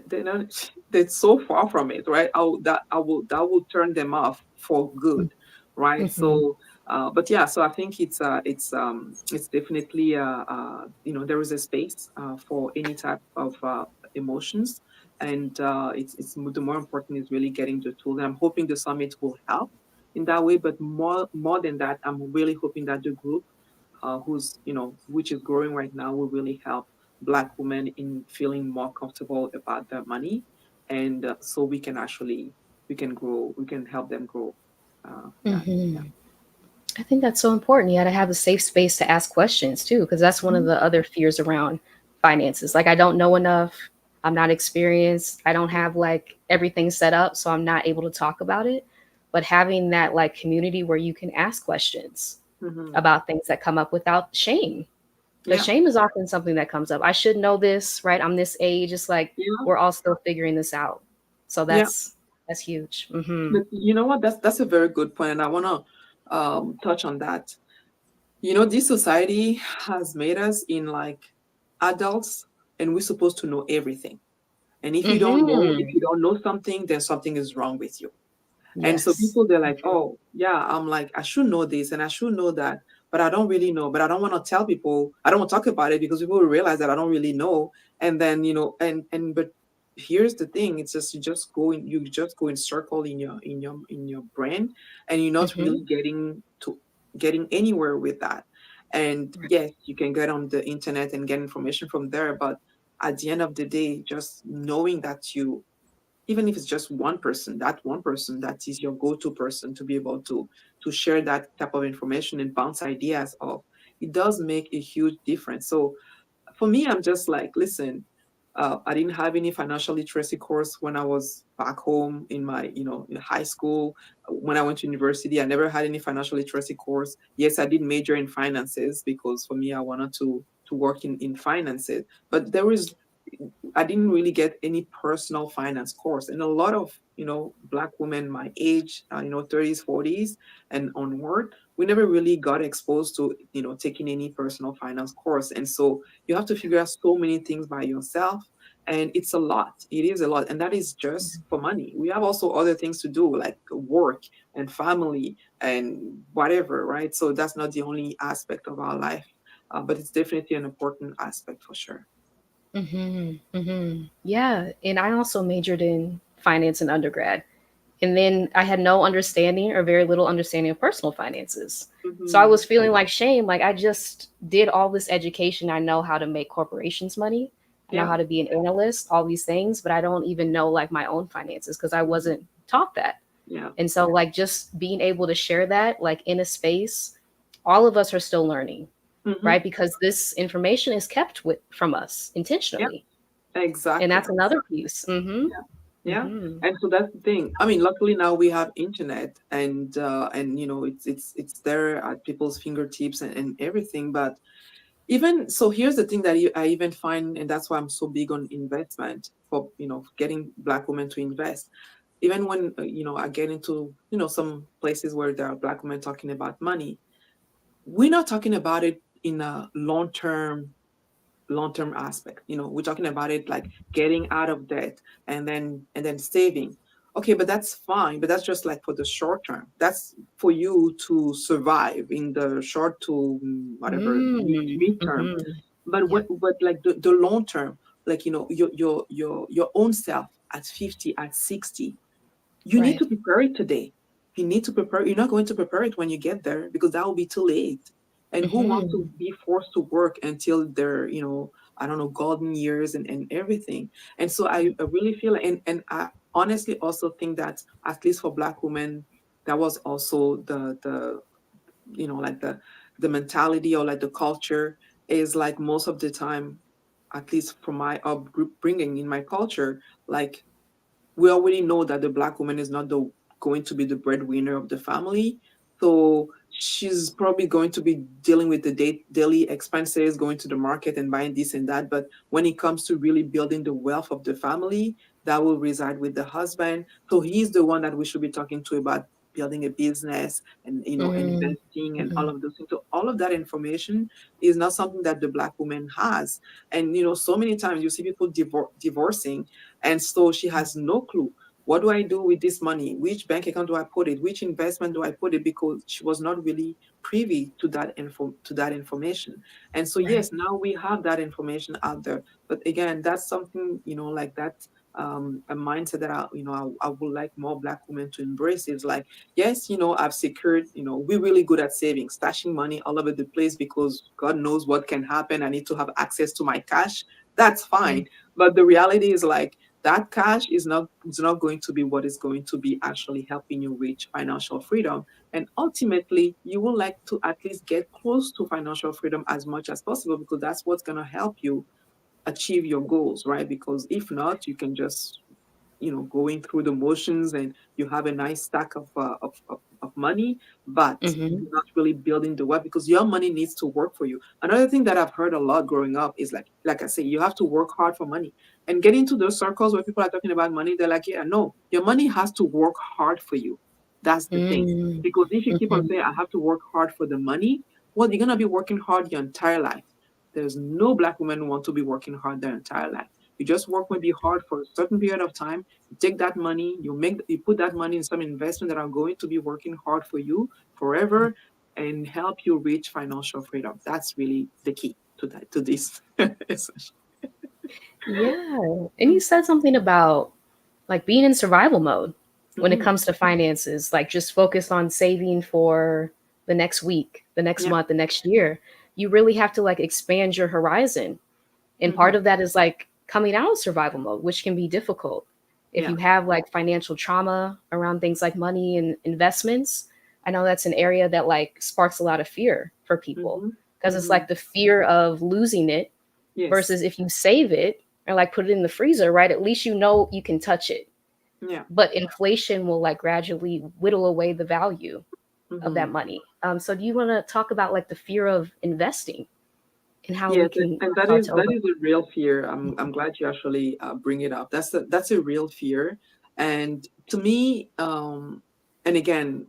they're not, they're so far from it, right? That will turn them off for good, right? Hmm. So, but yeah, so I think it's definitely there is a space for any type of emotions, and it's the more important is really getting the tools. And I'm hoping the summit will help in that way, but more than that, I'm really hoping that the group which is growing right now, will really help Black women in feeling more comfortable about their money, and so we can grow, we can help them grow. Yeah, Hmm. yeah. I think that's so important. Yeah, to have a safe space to ask questions too, because that's one of Mhm, the other fears around finances. Like, I don't know enough. I'm not experienced. I don't have like everything set up, so I'm not able to talk about it. But having that like community where you can ask questions mhm. about things that come up without shame, because Yeah, shame is often something that comes up. I should know this, right? I'm this age. It's like yeah, we're all still figuring this out. So yeah. that's huge. Hmm. But you know what? That's a very good point, and I want to touch on that. This society has made us in like adults, and we're supposed to know everything. And if Hmm. you don't know something, then something is wrong with you. And so Yes. people, they're like, oh, yeah, I'm like, I should know this and I should know that, but I don't really know. But I don't want to tell people, I don't want to talk about it because people will realize that I don't really know. And then, but here's the thing, it's just you just go in circle in your brain, and you're not Hmm. really getting anywhere with that. And Right. yes, you can get on the internet and get information from there, but at the end of the day, just knowing that even if it's just one person, that one person that is your go-to person to be able to share that type of information and bounce ideas off, it does make a huge difference. So for me, I'm just like, listen, I didn't have any financial literacy course when I was back home in my, in high school. When I went to university, I never had any financial literacy course. Yes, I did major in finances because for me, I wanted to work in finances. But I didn't really get any personal finance course. And a lot of, Black women my age, 30s, 40s and onward, we never really got exposed to, taking any personal finance course. And so you have to figure out so many things by yourself. And it's a lot. It is a lot. And that is just for money. We have also other things to do, like work and family and whatever, right? So that's not the only aspect of our life. But it's definitely an important aspect for sure. Hmm. Hmm. Yeah, and I also majored in finance in undergrad, and then I had no understanding or very little understanding of personal finances. So I Hmm. was feeling like shame. Like, I just did all this education. I know how to make corporations money. I know Yeah. how to be an analyst, all these things, but I don't even know like my own finances because I Mhm. wasn't taught that. Yeah. And so like just being able to share that like in a space, all of us are still learning. Mm-hmm. right? Because this information is kept from us Yeah, intentionally, and exactly. that's another piece. Mm-hmm. Yeah. Yeah. Mm-hmm. And so that's the thing. I mean, luckily now we have internet, and it's there at people's fingertips and everything. But even so, here's the thing that I even find, and that's why I'm so big on investment, for getting Black women to invest. Even when I get into some places where there are Black women talking about money, we're not talking about it in a long term aspect. We're talking about it like getting out of debt, and then saving. Okay, but that's fine, but that's just like for the short term. That's for you to survive in the short to whatever midterm. Mm-hmm. But Yeah. what like the long term, like your own self at 50, at 60, you need Right. to prepare it today. You need to prepare. You're not going to prepare it when you get there, because that will be too late. And who wants to Mm-hmm. be forced to work until their, I don't know, golden years and everything. And so I really feel, and I honestly also think that, at least for Black women, that was also the like the mentality, or like the culture, is like most of the time, at least from my upbringing in my culture, like we already know that the Black woman is not the going to be the breadwinner of the family. So she's probably going to be dealing with the daily expenses, going to the market and buying this and that. But when it comes to really building the wealth of the family, that will reside with the husband. So he's the one that we should be talking to about building a business, and investing and all Mm-hmm. of those things. So all of that information is not something that the Black woman has. And so many times you see people divorcing, and so she has no clue. What do I do with this money? Which bank account do I put it? Which investment do I put it? Because she was not really privy to that information. And so Right. yes, now we have that information out there. But again, that's something, like that, a mindset that I would like more Black women to embrace. Is like, yes, I've secured, we're really good at saving, stashing money all over the place, because God knows what can happen. I need to have access to my cash. That's fine. But the reality is, like, that cash is not going to be what is going to be actually helping you reach financial freedom. And ultimately, you will like to at least get close to financial freedom as much as possible, because that's what's going to help you achieve your goals, right? Because if not, you can just going through the motions, and you have a nice stack of money, but Mm-hmm. you're not really building the wealth, because your money needs to work for you. Another thing that I've heard a lot growing up is, like I say, you have to work hard for money. And get into those circles where people are talking about money, they're like, yeah, no, your money has to work hard for you. That's the thing. Because if you keep on Mm-hmm. saying, I have to work hard for the money, well, you're gonna be working hard your entire life. There's no Black woman who want to be working hard their entire life. You just work maybe hard for a certain period of time. You take that money, you put that money in some investment that are going to be working hard for you forever, and help you reach financial freedom. That's really the key to this. Yeah. And you said something about like being in survival mode when it Mm-hmm. comes to finances, like just focus on saving for the next week, the next Yeah. month, the next year. You really have to like expand your horizon. And Mm-hmm. part of that is like coming out of survival mode, which can be difficult. If Yeah. you have like financial trauma around things like money and investments, I know that's an area that like sparks a lot of fear for people Mm-hmm. because it's Mm-hmm. like the fear of losing it Yes. versus if you save it or like put it in the freezer, right? At least you know you can touch it. Yeah. But inflation will like gradually whittle away the value of Mm-hmm. that money. So do you want to talk about like the fear of investing and how we Yes, can and that start is to that over? is a real fear. I'm glad you actually bring it up. That's a real fear, and to me, and again,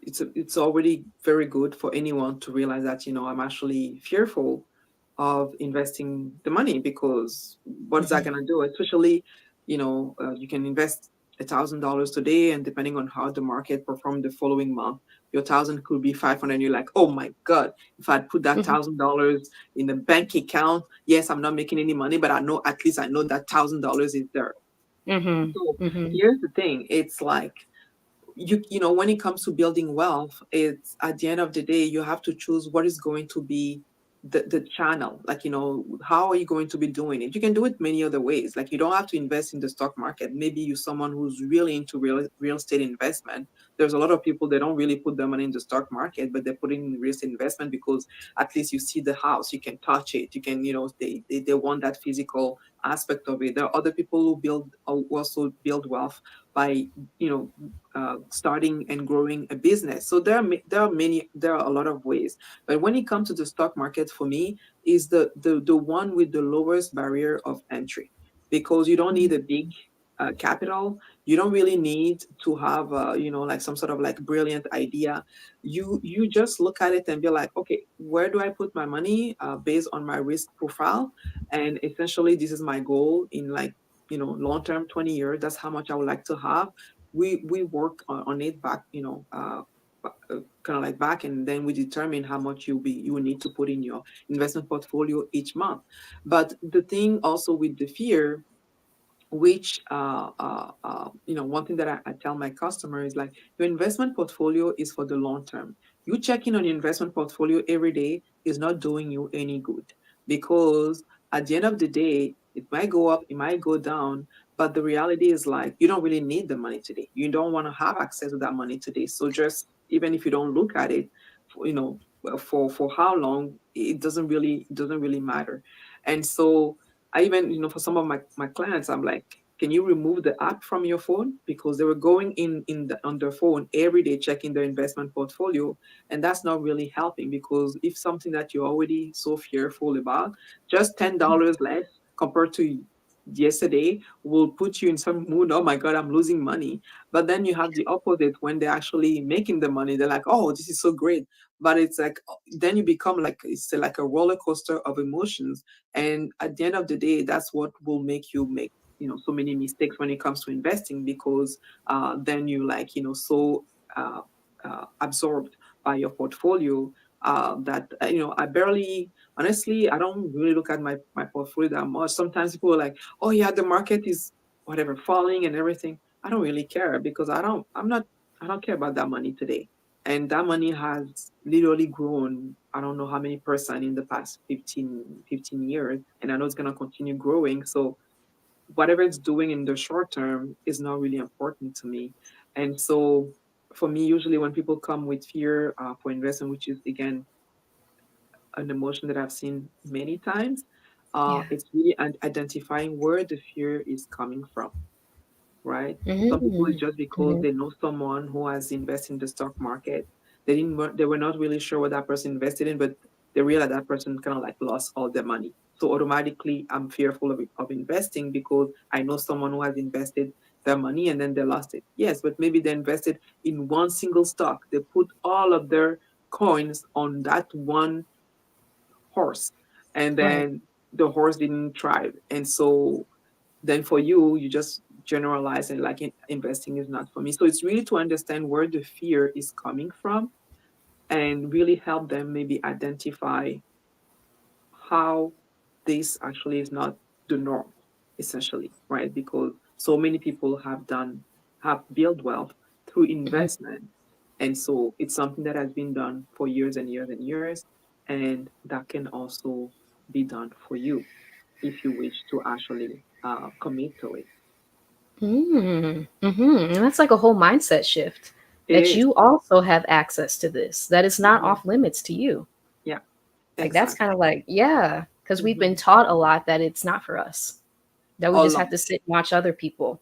it's already very good for anyone to realize that I'm actually fearful of investing the money, because what is that Mhm. going to do? Especially, you can invest $1,000 today, and depending on how the market performed the following month, your thousand could be 500. You're like, oh my god, if I'd put that Mhm. $1,000 in a bank account, yes, I'm not making any money, but I know, at least I know that $1,000 is there. Mhm. So Mhm. here's the thing: it's like, when it comes to building wealth, it's at the end of the day, you have to choose what is going to be the channel, like, how are you going to be doing it? You can do it many other ways. Like, you don't have to invest in the stock market. Maybe you're someone who's really into real estate investment. There's a lot of people, they don't really put their money in the stock market, but they're putting in real estate investment because at least you see the house, you can touch it, you can, they want that physical aspect of it. There are other people who also build wealth by, you know starting and growing a business. So there are a lot of ways. But when it comes to the stock market, for me, is the one with the lowest barrier of entry, because you don't need a big capital. You don't really need to have, like some sort of like brilliant idea. You just look at it and be like, okay, where do I put my money based on my risk profile? And essentially, this is my goal in, like, long term, 20 years. That's how much I would like to have. We work on it back, kind of like back, and then we determine how much you will need to put in your investment portfolio each month. But the thing also with the fear, which one thing that I tell my customers is, like, your investment portfolio is for the long term. You checking on your investment portfolio every day is not doing you any good, because at the end of the day, it might go up, it might go down, but the reality is, like, you don't really need the money today. You don't want to have access to that money today. So just, even if you don't look at it, for how long, it doesn't really matter. And so I even, for some of my clients, I'm like, can you remove the app from your phone? Because they were going on their phone every day, checking their investment portfolio. And that's not really helping, because if something that you're already so fearful about, just $10 less compared to yesterday will put you in some mood. Oh my God, I'm losing money. But then you have the opposite when they're actually making the money. They're like, oh, this is so great. But it's like, then you become like, it's like a roller coaster of emotions. And at the end of the day, that's what will make you make, so many mistakes when it comes to investing, because then you, like, so uh, absorbed by your portfolio, that I barely, honestly, I don't really look at my portfolio that much. Sometimes people are like, oh yeah, the market is whatever, falling and everything. I don't really care, because I don't care about that money today. And that money has literally grown, I don't know how many percent in the past 15 years. And I know it's going to continue growing. So whatever it's doing in the short term is not really important to me. And so for me, usually when people come with fear for investment, which is again an emotion that I've seen many times, Yeah. it's really identifying where the fear is coming from, right? Some people, it's Mm-hmm. just because Mm-hmm. they know someone who has invested in the stock market. They were not really sure what that person invested in, but they realized that person kind of like lost all their money. So automatically, I'm fearful of investing, because I know someone who has invested their money and then they lost it. Yes, but maybe they invested in one single stock. They put all of their coins on that one horse, and Right. then the horse didn't thrive. And so then for you, you just generalize and, like, investing is not for me. So it's really to understand where the fear is coming from, and really help them maybe identify how this actually is not the norm, essentially, right? Because so many people have built wealth through Mm-hmm. investment. And so it's something that has been done for years and years and years. And that can also be done for you if you wish to actually commit to it. Mm-hmm. Mm-hmm. And that's like a whole mindset shift, It that is. you also have access to this, that it's not Mhm. off limits to you. Yeah, Like that's kind exactly. of like, yeah, because we've been Hmm. taught a lot that it's not for us, that we A just lot. have to sit and watch other people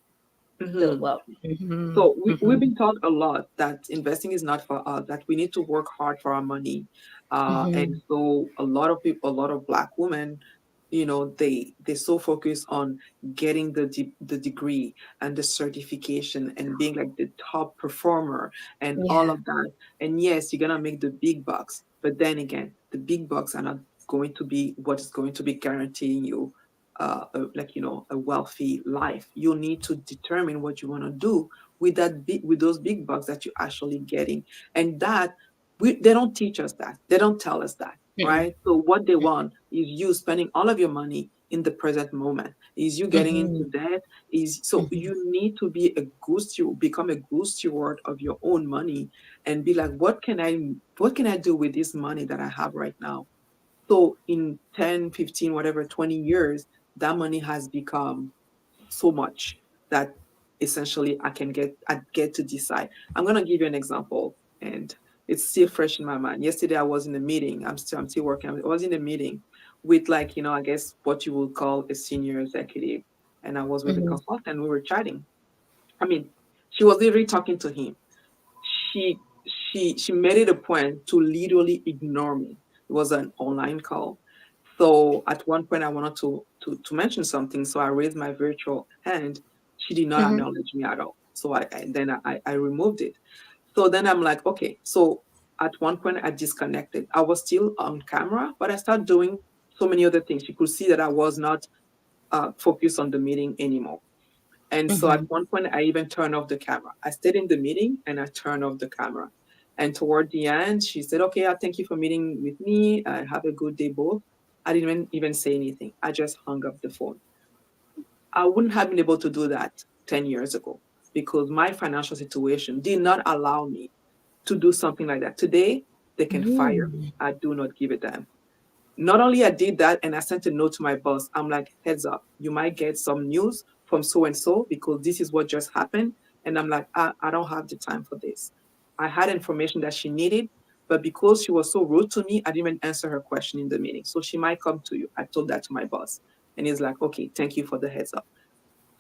build Hmm. wealth. Mm-hmm. So we've Mm-hmm. been taught a lot that investing is not for us, that we need to work hard for our money. And Mm-hmm. so a lot of people, a lot of Black women, they so focus on getting the degree and the certification and being like the top performer and all Yeah. of that. And yes, you're gonna make the big bucks, but then again, the big bucks are not going to be what is going to be guaranteeing you a wealthy life. You need to determine what you want to do with those big bucks that you're actually getting. And that they don't teach us that. They don't tell us that, Mm-mm. right? So what they want is you spending all of your money in the present moment. Is you getting Mm-hmm. into debt? Is so Mm-hmm. you need to be a good steward, become a good steward of your own money, and be like, what can I do with this money that I have right now? So in 10, 15, whatever, 20 years, that money has become so much that essentially I get to decide. I'm gonna give you an example, and it's still fresh in my mind. Yesterday I was in a meeting. I'm still working. I was in a meeting with, like, I guess what you would call a senior executive, and I was with a Mm-hmm. consultant. We were chatting. I mean, she was literally talking to him. She she made it a point to literally ignore me. It was an online call. So at one point I wanted to mention something. So I raised my virtual hand. She did not Mm-hmm. acknowledge me at all. So I removed it. So then I'm like, okay. So at one point I disconnected. I was still on camera, but I started doing so many other things. You could see that I was not focused on the meeting anymore. And so at Mm-hmm. one point, I even turned off the camera. I stayed in the meeting and I turned off the camera. And toward the end, she said, okay, I thank you for meeting with me. Have a good day, both. I didn't even say anything. I just hung up the phone. I wouldn't have been able to do that 10 years ago because my financial situation did not allow me to do something like that. Today, they can fire me. Mm-hmm. I do not give a damn. Not only I did that, and I sent a note to my boss. I'm like, heads up, you might get some news from so and so because this is what just happened. And I'm like, I don't have the time for this. I had information that she needed, but because she was so rude to me, I didn't even answer her question in the meeting. So she might come to you. I told that to my boss. And he's like, okay, thank you for the heads up.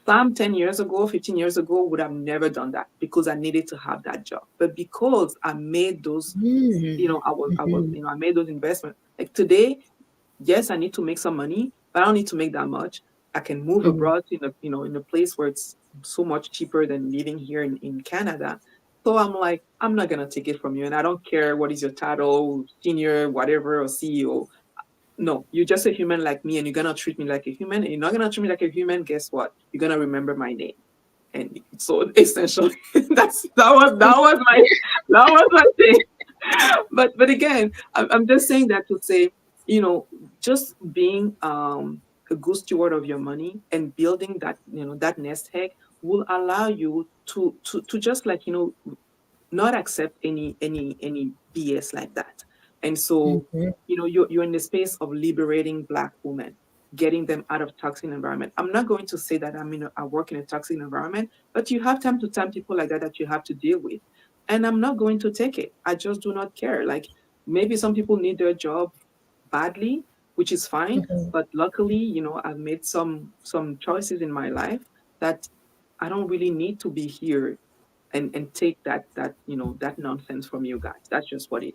Some 10 years ago, 15 years ago would have never done that because I needed to have that job. But because I made those, Mm-hmm. I made those investments. Like today, yes, I need to make some money, but I don't need to make that much. I can move Mm-hmm. abroad in a place where it's so much cheaper than living here in Canada. So I'm like, I'm not gonna take it from you. And I don't care what is your title, senior, whatever, or CEO. No, you're just a human like me and you're gonna treat me like a human. And you're not gonna treat me like a human, guess what? You're gonna remember my name. And so essentially that was my thing. But again, I'm just saying that to say, you know, just being a good steward of your money and building that nest egg will allow you to just, like, not accept any BS like that. And so, Mm-hmm. you're in the space of liberating Black women, getting them out of toxic environment. I'm not going to say that I work in a toxic environment, but you have time to time people like that you have to deal with. And I'm not going to take it. I just do not care. Like, maybe some people need their job badly, which is fine. Mm-hmm. But luckily, I've made some choices in my life that I don't really need to be here and take that nonsense from you guys. That's just what it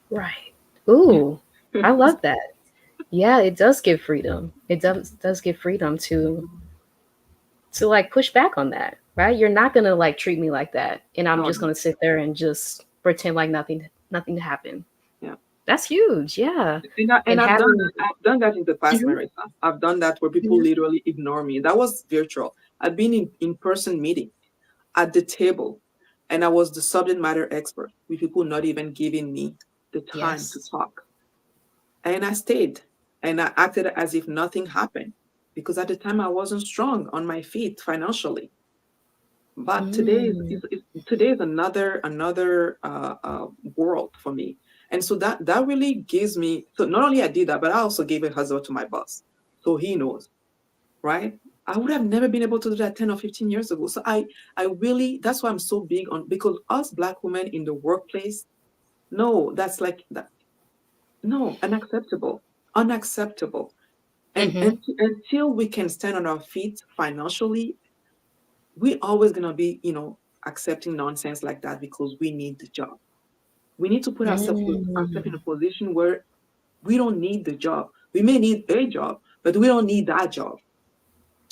Right. Ooh, I is. love that. Yeah, it does give freedom. It does give freedom to like push back on that, right? You're not gonna like treat me like that, and I'm No, just no, gonna sit there and just pretend like nothing happened. yeah. That's huge, yeah. And And I've done having, that. I've done that in the past, mhm, Marissa. I've done that where people mhm. literally ignore me. That was virtual. I've been in person meeting at the table, and I was the subject matter expert with people not even giving me the time to Yes. talk. And I stayed and I acted as if nothing happened because at the time I wasn't strong on my feet financially. But Mm, today is another world for me. And so that really gives me, so not only I did that, but I also gave a hustle to my boss, so he knows, right? I would have never been able to do that 10 or 15 years ago. So I really, that's why I'm so big on, because us Black women in the workplace, no, that's like that, no, unacceptable. And mhm, until we can stand on our feet financially, we always gonna be, accepting nonsense like that because we need the job. We need to put ourselves in mm. a position where we don't need the job. We may need a job, but we don't need that job,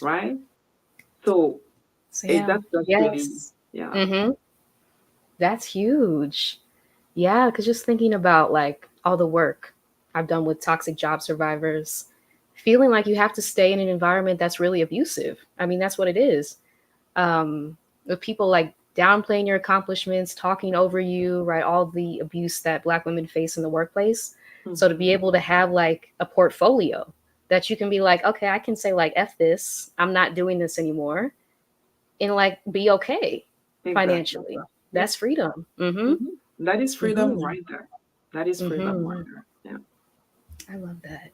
right? So So yeah, that's really, yes. yeah. Mhm. That's huge. Yeah, because just thinking about like all the work I've done with toxic job survivors, feeling like you have to stay in an environment that's really abusive. I mean, that's what it is. With people like downplaying your accomplishments, talking over you, right? All the abuse that Black women face in the workplace. So to be Hmm. able to have like a portfolio that you can be like, okay, I can say like, F this, I'm not doing this anymore, and like be okay Exactly. financially. Yeah. That's freedom. Mm-hmm. Hmm. That is freedom Mm-hmm. right there. That is freedom right Mm-hmm. there. Yeah. I love that.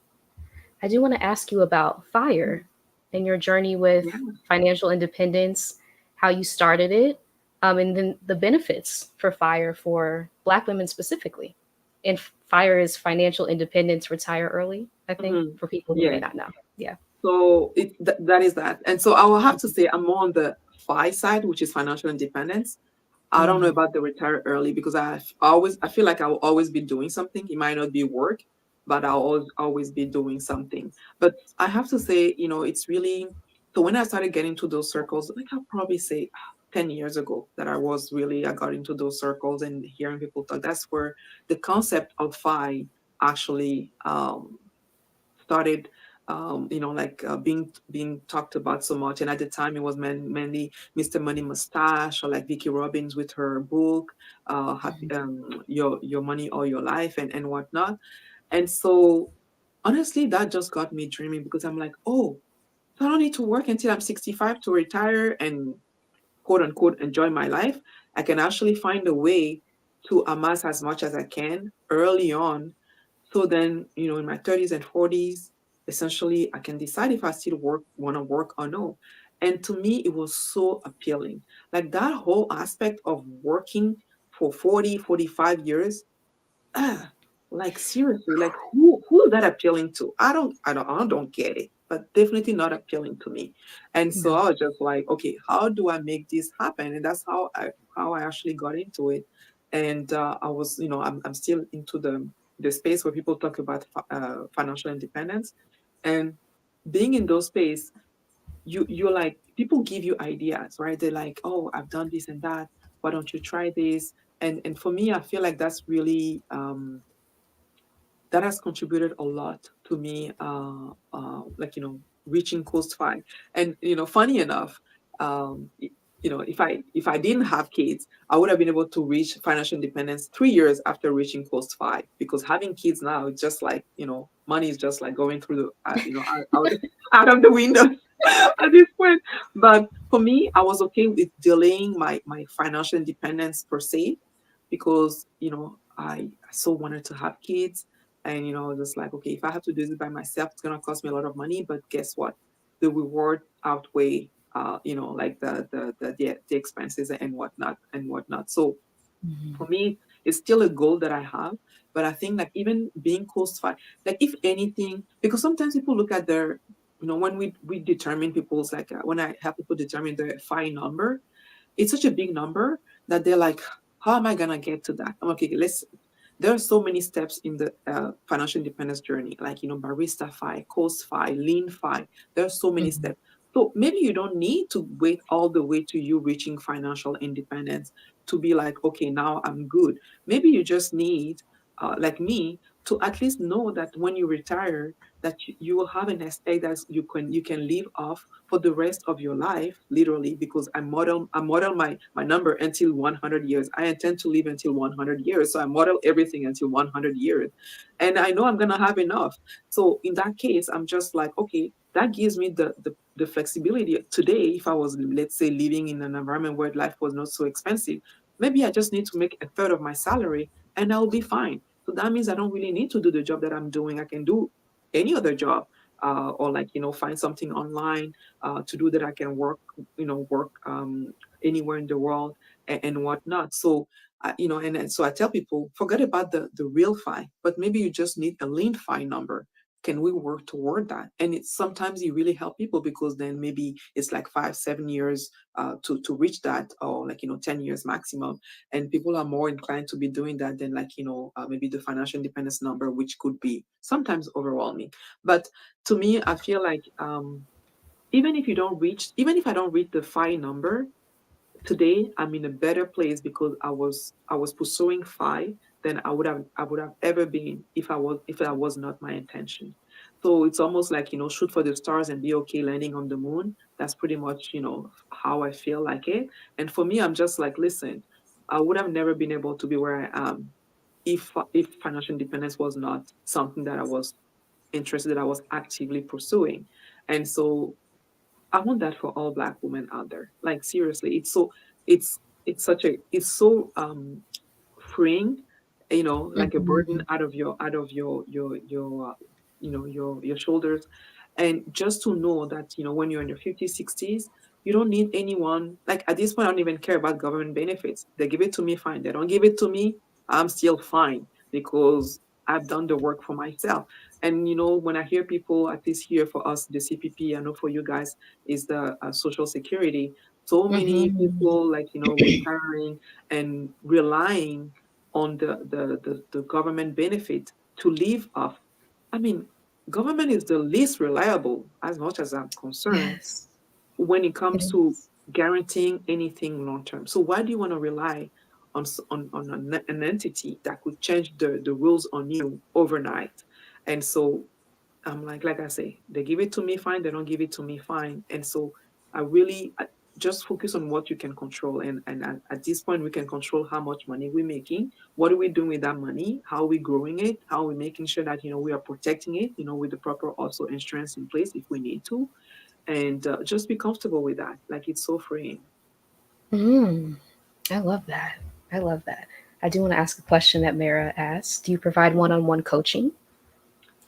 I do want to ask you about FIRE and your journey with Yeah. financial independence, how you started it, and then the benefits for FIRE for Black women specifically. And FIRE is Financial Independence Retire Early, I think, Hmm. for people who may Yes. not know. Yeah. So that is that. And so I will have to say I'm more on the FI side, which is financial independence. I don't know Mm, about the retire early because I feel like I will always be doing something. It might not be work, but I'll always be doing something. But I have to say, it's really so when I started getting to those circles, like I'll probably say 10 years ago that I got into those circles and hearing people talk. That's where the concept of FI actually started like being talked about so much. And at the time it was mainly Mr. Money Mustache or like Vicki Robbins with her book, happy your money all your life and whatnot. And so honestly that just got me dreaming because I'm like, oh, so I don't need to work until I'm 65 to retire and quote unquote enjoy my life. I can actually find a way to amass as much as I can early on. So then, in my 30s and 40s, essentially I can decide if I still want to work or no. And to me, it was so appealing. Like that whole aspect of working for 40, 45 years, ah, like seriously, like who is that appealing to? I don't get it, but definitely not appealing to me. And so no. I was just like, okay, how do I make this happen? And that's how I actually got into it. And I was, I'm still into the space where people talk about financial independence, and being in those space, you're like people give you ideas, right? They're like, oh, I've done this and that. Why don't you try this? And for me, I feel like that's really that has contributed a lot to me, like reaching coast five. And funny enough, if I didn't have kids, I would have been able to reach financial independence 3 years after reaching coast five. Because having kids now, it's just like money is just like going through the out, out of the window at this point. But for me, I was okay with delaying my financial independence per se, because I so wanted to have kids. And just like, okay, if I have to do this by myself, it's gonna cost me a lot of money. But guess what? The reward outweigh like the expenses and whatnot. So Mhm. for me, it's still a goal that I have. But I think like even being cost fi, like if anything, because sometimes people look at their, when we determine people's, like when I have people determine their FI number, it's such a big number that they're like, how am I gonna get to that? I'm okay. There are so many steps in the financial independence journey, like barista fi, coast fi, lean fi. There are so many Mhm. steps. So maybe you don't need to wait all the way to you reaching financial independence to be like, okay, now I'm good. Maybe you just need, like me, to at least know that when you retire, that you will have an estate that you can live off for the rest of your life, literally, because I model my number until 100 years. I intend to live until 100 years, so I model everything until 100 years, and I know I'm gonna have enough. So in that case, I'm just like, okay, that gives me the flexibility today. If I was, let's say, living in an environment where life was not so expensive, maybe I just need to make a third of my salary, and I'll be fine. So that means I don't really need to do the job that I'm doing. I can do any other job, or like find something online to do that I can work anywhere in the world, and whatnot. So and so I tell people, forget about the real fi, but maybe you just need a lean fi number. Can we work toward that? And it's sometimes you really help people, because then maybe it's like 5 7 years to reach that, or like 10 years maximum. And people are more inclined to be doing that than like maybe the financial independence number, which could be sometimes overwhelming. But to me, I feel like even if I don't reach the FI number today, I'm in a better place because I was pursuing FI than I would have ever been if that was not my intention. So it's almost like shoot for the stars and be okay landing on the moon. That's pretty much how I feel like it. And for me, I'm just like, listen, I would have never been able to be where I am if financial independence was not something that I was interested, that I was actively pursuing. And so I want that for all Black women out there. Like seriously, it's so freeing, like a burden Mhm. out of your your shoulders. And just to know that, when you're in your 50s, 60s, you don't need anyone. Like, at this point, I don't even care about government benefits. They give it to me, fine. They don't give it to me, I'm still fine, because I've done the work for myself. And when I hear people, at least here for us, the CPP, I know for you guys is the Social Security. So many Mhm. people, like, retiring and relying on the government benefit to live off. I mean, government is the least reliable, as much as I'm concerned, Yes, when it it comes to is. guaranteeing anything long term. So why do you want to rely on an entity that could change the rules on you overnight? And so I'm like I say, they give it to me, fine. They don't give it to me, fine. And so I just focus on what you can control. And at this point, we can control how much money we're making. What are we doing with that money? How are we growing it? How are we making sure that, we are protecting it, with the proper also insurance in place if we need to, and just be comfortable with that. Like, it's so freeing. Mm, I love that. I love that. I do want to ask a question that Mara asked. Do you provide Mhm. one-on-one coaching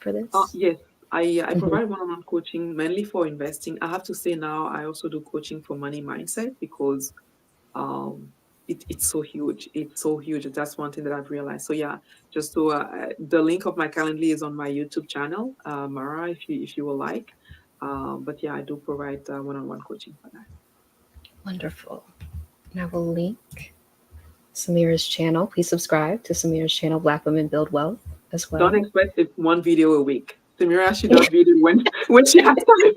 for this? Yes, I Hmm. provide one-on-one coaching mainly for investing. I have to say now I also do coaching for money mindset, because um it's so huge. It's so huge. That's one thing that I've realized. So yeah, just to the link of my Calendly is on my YouTube channel, Mara, if you will like. But yeah, I do provide one-on-one coaching for that. Wonderful. And I will link Samira's channel. Please subscribe to Samira's channel, Black Women Build Wealth, as Don't well. expect it one video a week. Samira, she does video when when she has time.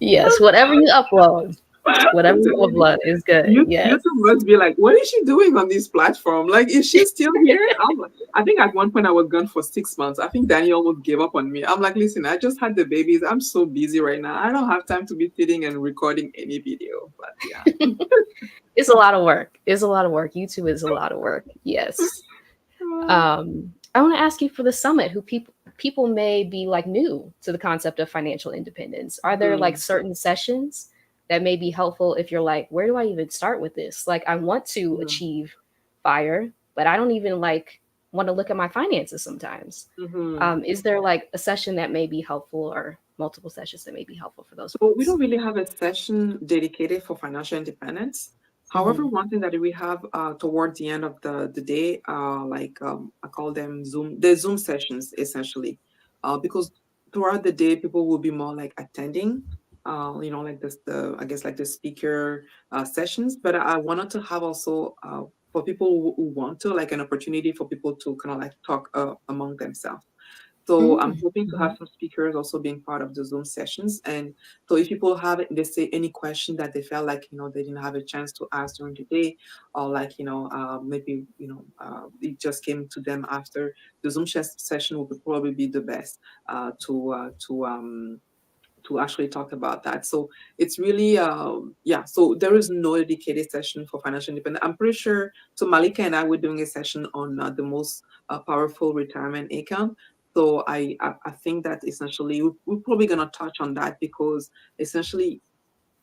Yes, whatever you upload, whatever I'm you telling you. upload is good. Yes. YouTube must be like, what is she doing on this platform? Like, is she still here? I think at one point I was gone for 6 months. I think Danny almost gave up on me. I'm like, listen, I just had the babies. I'm so busy right now. I don't have time to be sitting and recording any video. But yeah. It's a lot of work. It's a lot of work. YouTube is a lot of work. Yes. I want to ask you for the summit, who people may be like new to the concept of financial independence. Are there like Mhm. certain sessions that may be helpful if you're like, where do I even start with this? Like, I want to Mhm. achieve fire, but I don't even like want to look at my finances sometimes. Mhm. Is there like a session that may be helpful, or multiple sessions that may be helpful for those So we folks? don't really have a session dedicated for financial independence. However, Hmm. one thing that we have towards the end of the day, like I call them the Zoom sessions essentially, because throughout the day people will be more like attending, like the I guess like the speaker sessions. But I wanted to have also for people who want to, like, an opportunity for people to kind of like talk among themselves. So I'm hoping to have Mm-hmm. some speakers also being part of the Zoom sessions. And so if people have, they say, any question that they felt like, they didn't have a chance to ask during the day, or like, maybe, it just came to them after, the Zoom session would probably be the best to actually talk about that. So it's really, yeah. So there is no dedicated session for financial independence. I'm pretty sure. So Malika and I were doing a session on the most powerful retirement income. So I think that essentially we're probably gonna touch on that, because essentially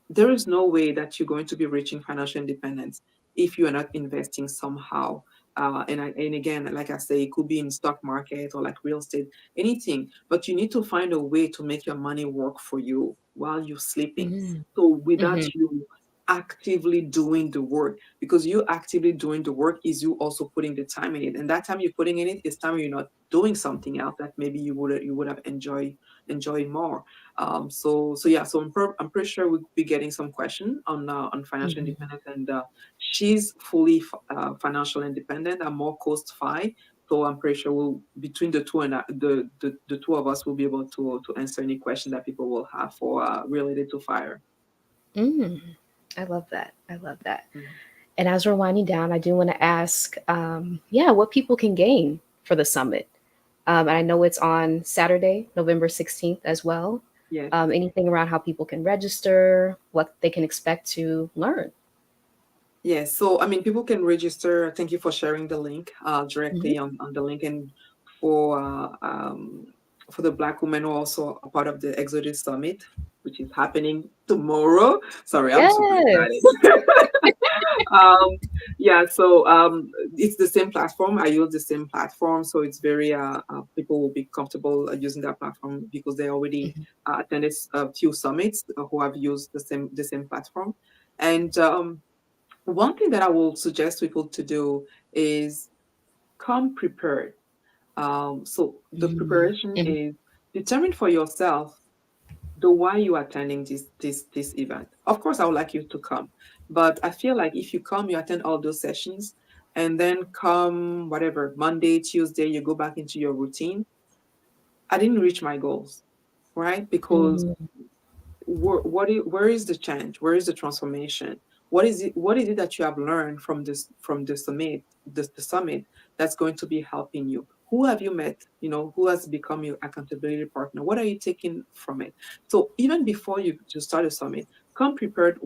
there is no way that you're going to be reaching financial independence if you are not investing somehow. And again, like I say, it could be in stock market or like real estate, anything. But you need to find a way to make your money work for you while you're sleeping. So without Mm-hmm. you actively doing the work, because you actively doing the work is you also putting the time in it, and that time you're putting in it is time you're not doing something else that maybe you would have enjoyed more. So yeah, so I'm pretty sure we'll be getting some question on financial Mm-hmm. independence, and she's fully financial independent. I'm more coast fi, so I'm pretty sure we'll, between the two, and the two of us will be able to answer any question that people will have for related to fire. Mm. I love that. I love that. Mhm. And as we're winding down, I do want to ask, yeah, what people can gain for the summit. And I know it's on Saturday, November 16th as well. Yes. Anything around how people can register, what they can expect to learn. Yes. So, I mean, people can register. Thank you for sharing the link Hmm. directly on the link. And for uh, um, for the Black women who are also a part of the Exodus Summit, which is happening tomorrow. Sorry, I'm super excited. Yes. um, yeah, so it's the same platform. I use the same platform, so it's very people will be comfortable using that platform because they already Mhm. attended a few summits who have used the same platform. And one thing that I will suggest people to do is come prepared. So the Mhm. preparation Mhm. is determine for yourself the why you are attending this event. Of course, I would like you to come, but I feel like if you come, you attend all those sessions, and then come whatever Monday, Tuesday, you go back into your routine. I didn't reach my goals, right? Because Mhm. where is the change? Where is the transformation? What is it that you have learned from the summit, the summit, that's going to be helping you? Who have you met? Who has become your accountability partner? What are you taking from it? So even before you start a summit, come prepared.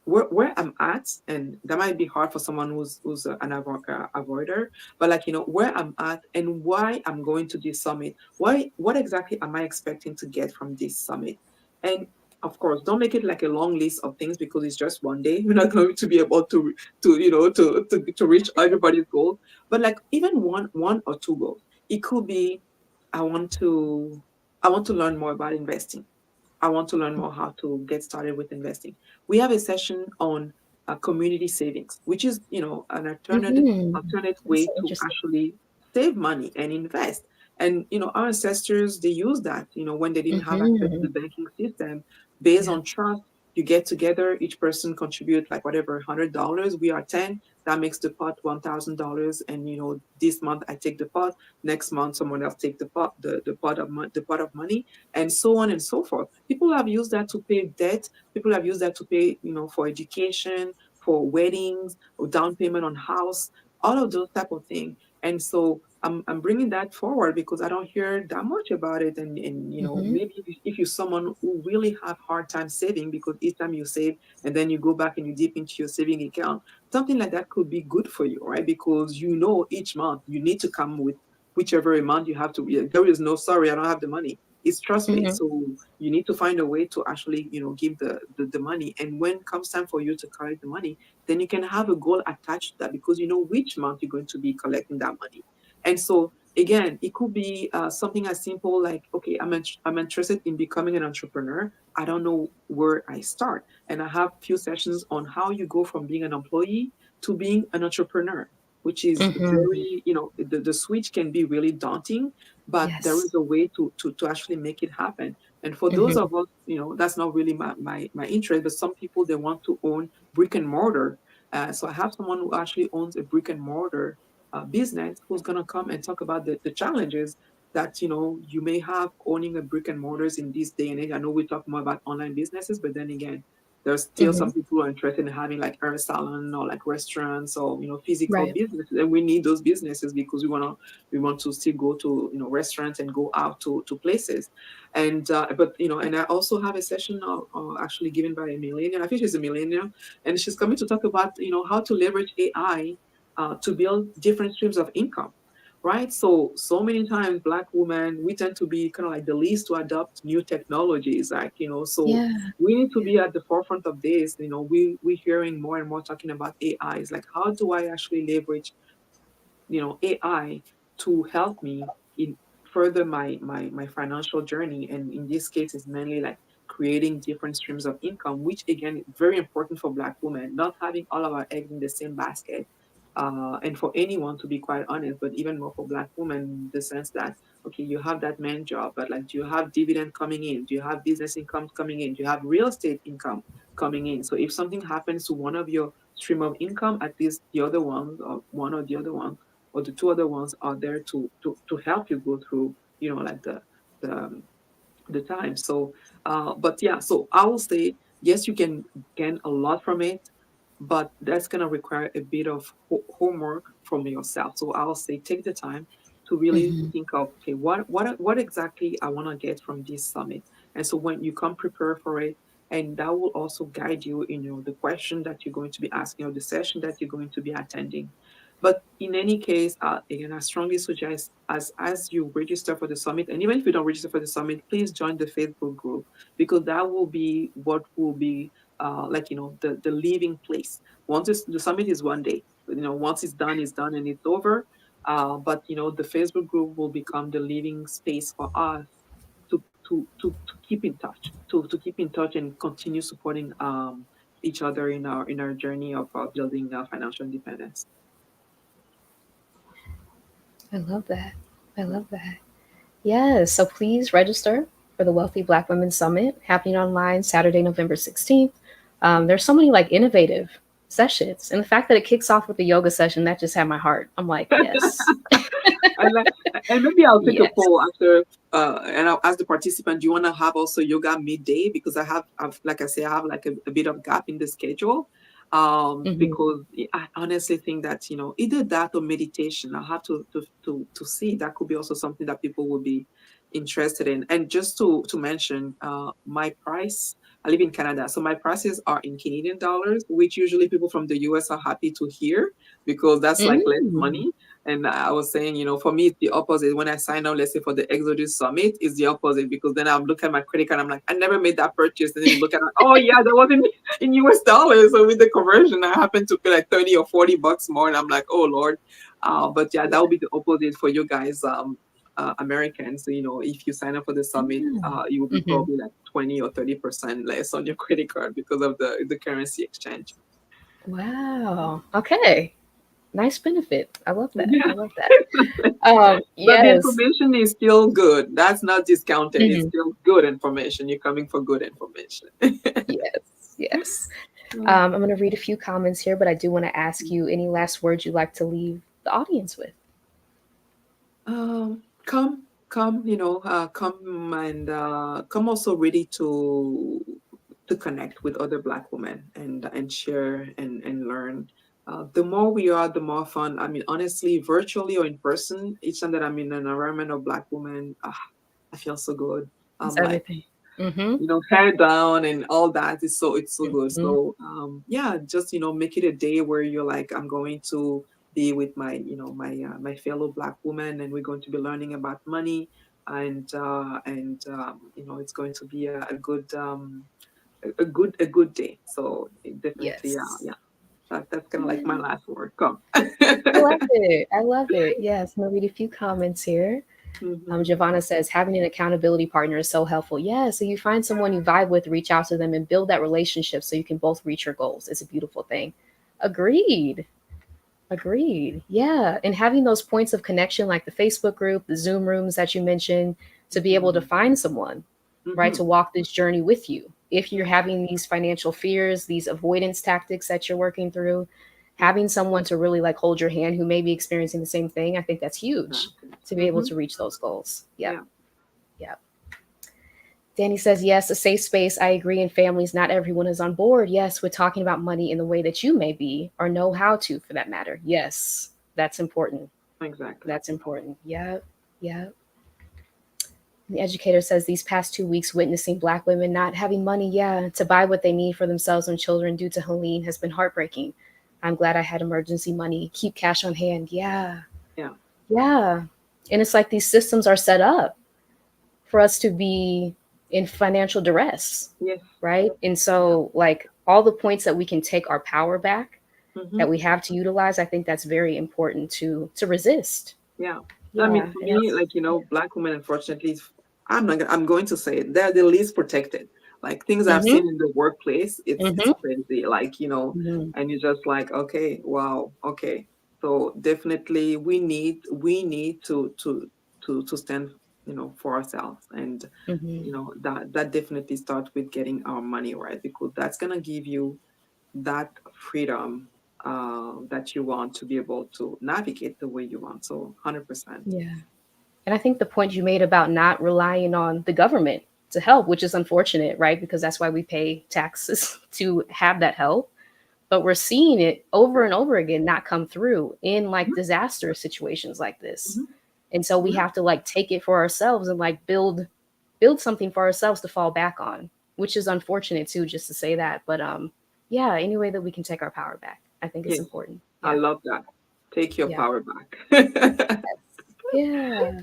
Where I'm at, and that might be hard for someone who's an avoider, but like where I'm at and why I'm going to this summit. What exactly am I expecting to get from this summit? And of course, don't make it like a long list of things because it's just one day. You're not going to be able to reach everybody's goal. But like even one or two goals. It could be I want to I want to learn more about investing. I want to learn more how to get started with investing. We have a session on community savings, which is an Mhm. alternate That's way so to interesting. actually save money and invest. And our ancestors, they use that. When they didn't have access to the Mhm. banking system, based Yeah. on trust, you get together. Each person contribute like whatever $100. We are 10. That makes the pot $1,000. And this month I take the pot. Next month someone else take the pot of money, and so on and so forth. People have used that to pay debt. People have used that to pay, for education, for weddings, or down payment on house, all of those type of things. And so I'm bringing that forward because I don't hear that much about it. And Mhm. maybe if you're someone who really have hard time saving because each time you save and then you go back and you dip into your saving account, something like that could be good for you, right? Because each month you need to come with whichever amount you have to. There is no sorry, I don't have the money. It's trust me. Mhm. So you need to find a way to actually, give the money. And when comes time for you to collect the money, then you can have a goal attached to that because you know which month you're going to be collecting that money. And so again, it could be something as simple like, okay, I'm interested in becoming an entrepreneur. I don't know where I start. And I have few sessions on how you go from being an employee to being an entrepreneur, which is Mhm. very, the switch can be really daunting, but there is Yes. a way to actually make it happen. And for those Mhm. of us, that's not really my interest, but some people, they want to own brick and mortar. So I have someone who actually owns a brick and mortar business who's going to come and talk about the challenges that you may have owning a brick and mortars in this day and age. I know we talk more about online businesses, but then again, there's still some Mhm. people who are interested in having like hair salon or like restaurants or physical Right. businesses, and we need those businesses because we want to still go to restaurants and go out to places. And but and I also have a session actually given by a millennial. I think she's a millennial, and she's coming to talk about how to leverage AI to build different streams of income, right? So many times black women, we tend to be kind of like the least to adopt new technologies, like so Yeah. we need to Yeah. be at the forefront of this. We're hearing more and more talking about AIs, like how do I actually leverage AI to help me in further my financial journey. And in this case, it's mainly like creating different streams of income, which again is very important for Black women, not having all of our eggs in the same basket. And for anyone, to be quite honest, but even more for Black women, in the sense that okay, you have that main job, but like, do you have dividend coming in? Do you have business income coming in? Do you have real estate income coming in? So if something happens to one of your stream of income, at least the other ones, or one or the other one, or the two other ones are there to help you go through, like the the time. So, but yeah, so I will say yes, you can gain a lot from it, but that's gonna require a bit of homework from yourself. So I'll say take the time to really Mhm. think of okay, what exactly I want to get from this summit. And so when you come prepare for it, and that will also guide you in the question that you're going to be asking or the session that you're going to be attending. But in any case, again, I strongly suggest as you register for the summit, and even if you don't register for the summit, please join the Facebook group, because that will be what will be like, the living place. The summit is one day, once it's done and it's over. But the Facebook group will become the living space for us to to keep in touch, to keep in touch and continue supporting each other in our journey of building financial independence. I love that. I love that. Yes, so please register for the Wealthy Black Women Summit happening online Saturday, November 16th. There's so many like innovative sessions. And the fact that it kicks off with the yoga session, that just had my heart. I'm like, yes, And, like, and maybe I'll take a yes. poll after, and I'll ask the participant, do you want to have also yoga midday? Because like I say, I have like a bit of gap in the schedule. Hmm. Because I honestly think that, either that or meditation, I have to see that could be also something that people will be interested in. And just to mention, my price, I live in Canada, so my prices are in Canadian dollars, which usually people from the US are happy to hear, because that's like less Mm. money. And I was saying, for me, it's the opposite. When I sign up, let's say for the Exodus Summit, it's the opposite, because then I'm looking at my credit card, I'm like, I never made that purchase. And then you look at it, oh yeah, that was in US dollars. So with the conversion, I happen to pay like 30 or $40 more. And I'm like, oh Lord. But yeah, that Yeah. would be the opposite for you guys, Americans. So, if you sign up for the summit, you will be Hmm. probably like 20 or 30% less on your credit card because of the currency exchange. Wow. Okay. Nice benefit. I love that. I Yeah. love that. But the Yes. information is still good. That's not discounted. It's Hmm. still good information. You're coming for good information. Yes. Yes. I'm going to read a few comments here, but I do want to ask you any last words you'd like to leave the audience with. Come, come, and come also ready to connect with other Black women and share and learn. The more we are, the more fun. I mean, honestly, virtually or in person, each time that I'm in an environment of Black women, I feel so good. It's I'm like, everything. Mm-hmm. hair down and all that is it's so good. Mm-hmm. So yeah, just make it a day where you're like, I'm going to be with my my fellow Black woman, and we're going to be learning about money, and it's going to be a good a good day. So definitely, yeah, Yes. yeah, that's kind of like my Yeah. last word. Come. I love it. I love it. Yes. I'm going to read a few comments here. Hmm. Giovanna says, having an accountability partner is so helpful. Yeah. So you find someone you vibe with, reach out to them, and build that relationship so you can both reach your goals. It's a beautiful thing. Agreed. Agreed. Yeah. And having those points of connection, like the Facebook group, the Zoom rooms that you mentioned, to be able to Hmm. find someone, right, Hmm. to walk this journey with you. If you're Yeah. having these financial fears, these avoidance tactics that you're working through, Hmm. having someone to really like hold your hand who may be experiencing the same thing, I think that's huge Exactly. to be able Hmm. to reach those goals. Yep. Yeah. Yep. Danny says, yes, a safe space. I agree. In families, not everyone is on board. Yes, with talking about money in the way that you may be or know how to, for that matter. Yes, that's important. Exactly. That's important. Yep. Yep. The educator says these past 2 weeks, witnessing Black women not having money, yeah, to buy what they need for themselves and children due to Helene has been heartbreaking. I'm glad I had emergency money. Keep cash on hand. Yeah. Yeah. Yeah. And it's like these systems are set up for us to be in financial duress, Yes. right? And Yeah. so, like, all the points that we can take our power back, that Hmm. we have to utilize, I think that's very important to resist. Yeah. I mean, Yeah. for And me, it's, like, Black women, unfortunately, I'm going to say it, they're the least protected. Like things I've mm-hmm, seen in the workplace, it's mm-hmm, crazy. Like, mm-hmm. and you're just like, okay, wow, okay. So definitely we need to stand, for ourselves. And, Mm-hmm. that definitely starts with getting our money right, because that's gonna give you that freedom that you want to be able to navigate the way you want. So 100%. Yeah. And I think the point you made about not relying on the government to help, which is unfortunate, right? Because that's why we pay taxes to have that help. But we're seeing it over and over again not come through in like Mhm, disaster situations like this. mhm, And so we mhm. have to like take it for ourselves and like build something for ourselves to fall back on, which is unfortunate too, just to say that. But yeah, any way that we can take our power back, I think it's Yes, important. I Yeah. love that. Take your Yeah. power back. Yeah.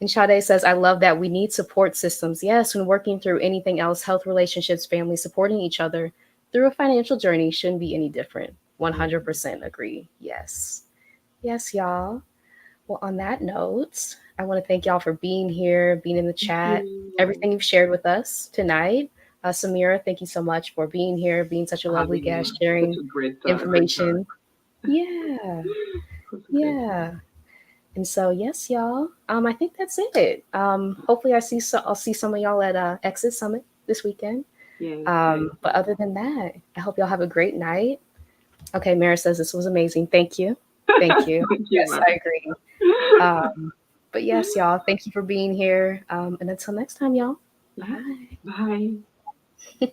And Sade says, I love that we need support systems. Yes, when working through anything else, health, relationships, family, supporting each other through a financial journey shouldn't be any different. Yeah. 100% agree. Yes. Yes, y'all. Well, on that note, I want to thank y'all for being here, being in the Thank chat, you everything you've shared with us tonight. Samira, thank you so much for being here, being such a for lovely having me. guest, Such sharing a great talk. information. Yeah, Such a great talk. yeah. And so, yes, y'all. I think that's it. Hopefully, I'll see some of y'all at Exit Summit this weekend. Yes, yes. But other than that, I hope y'all have a great night. Okay, Mara says this was amazing. Thank you. Thank you. Thank you, Yes, Mary. I agree. But yes, y'all, thank you for being here. And until next time, y'all. Yeah. Bye. Bye.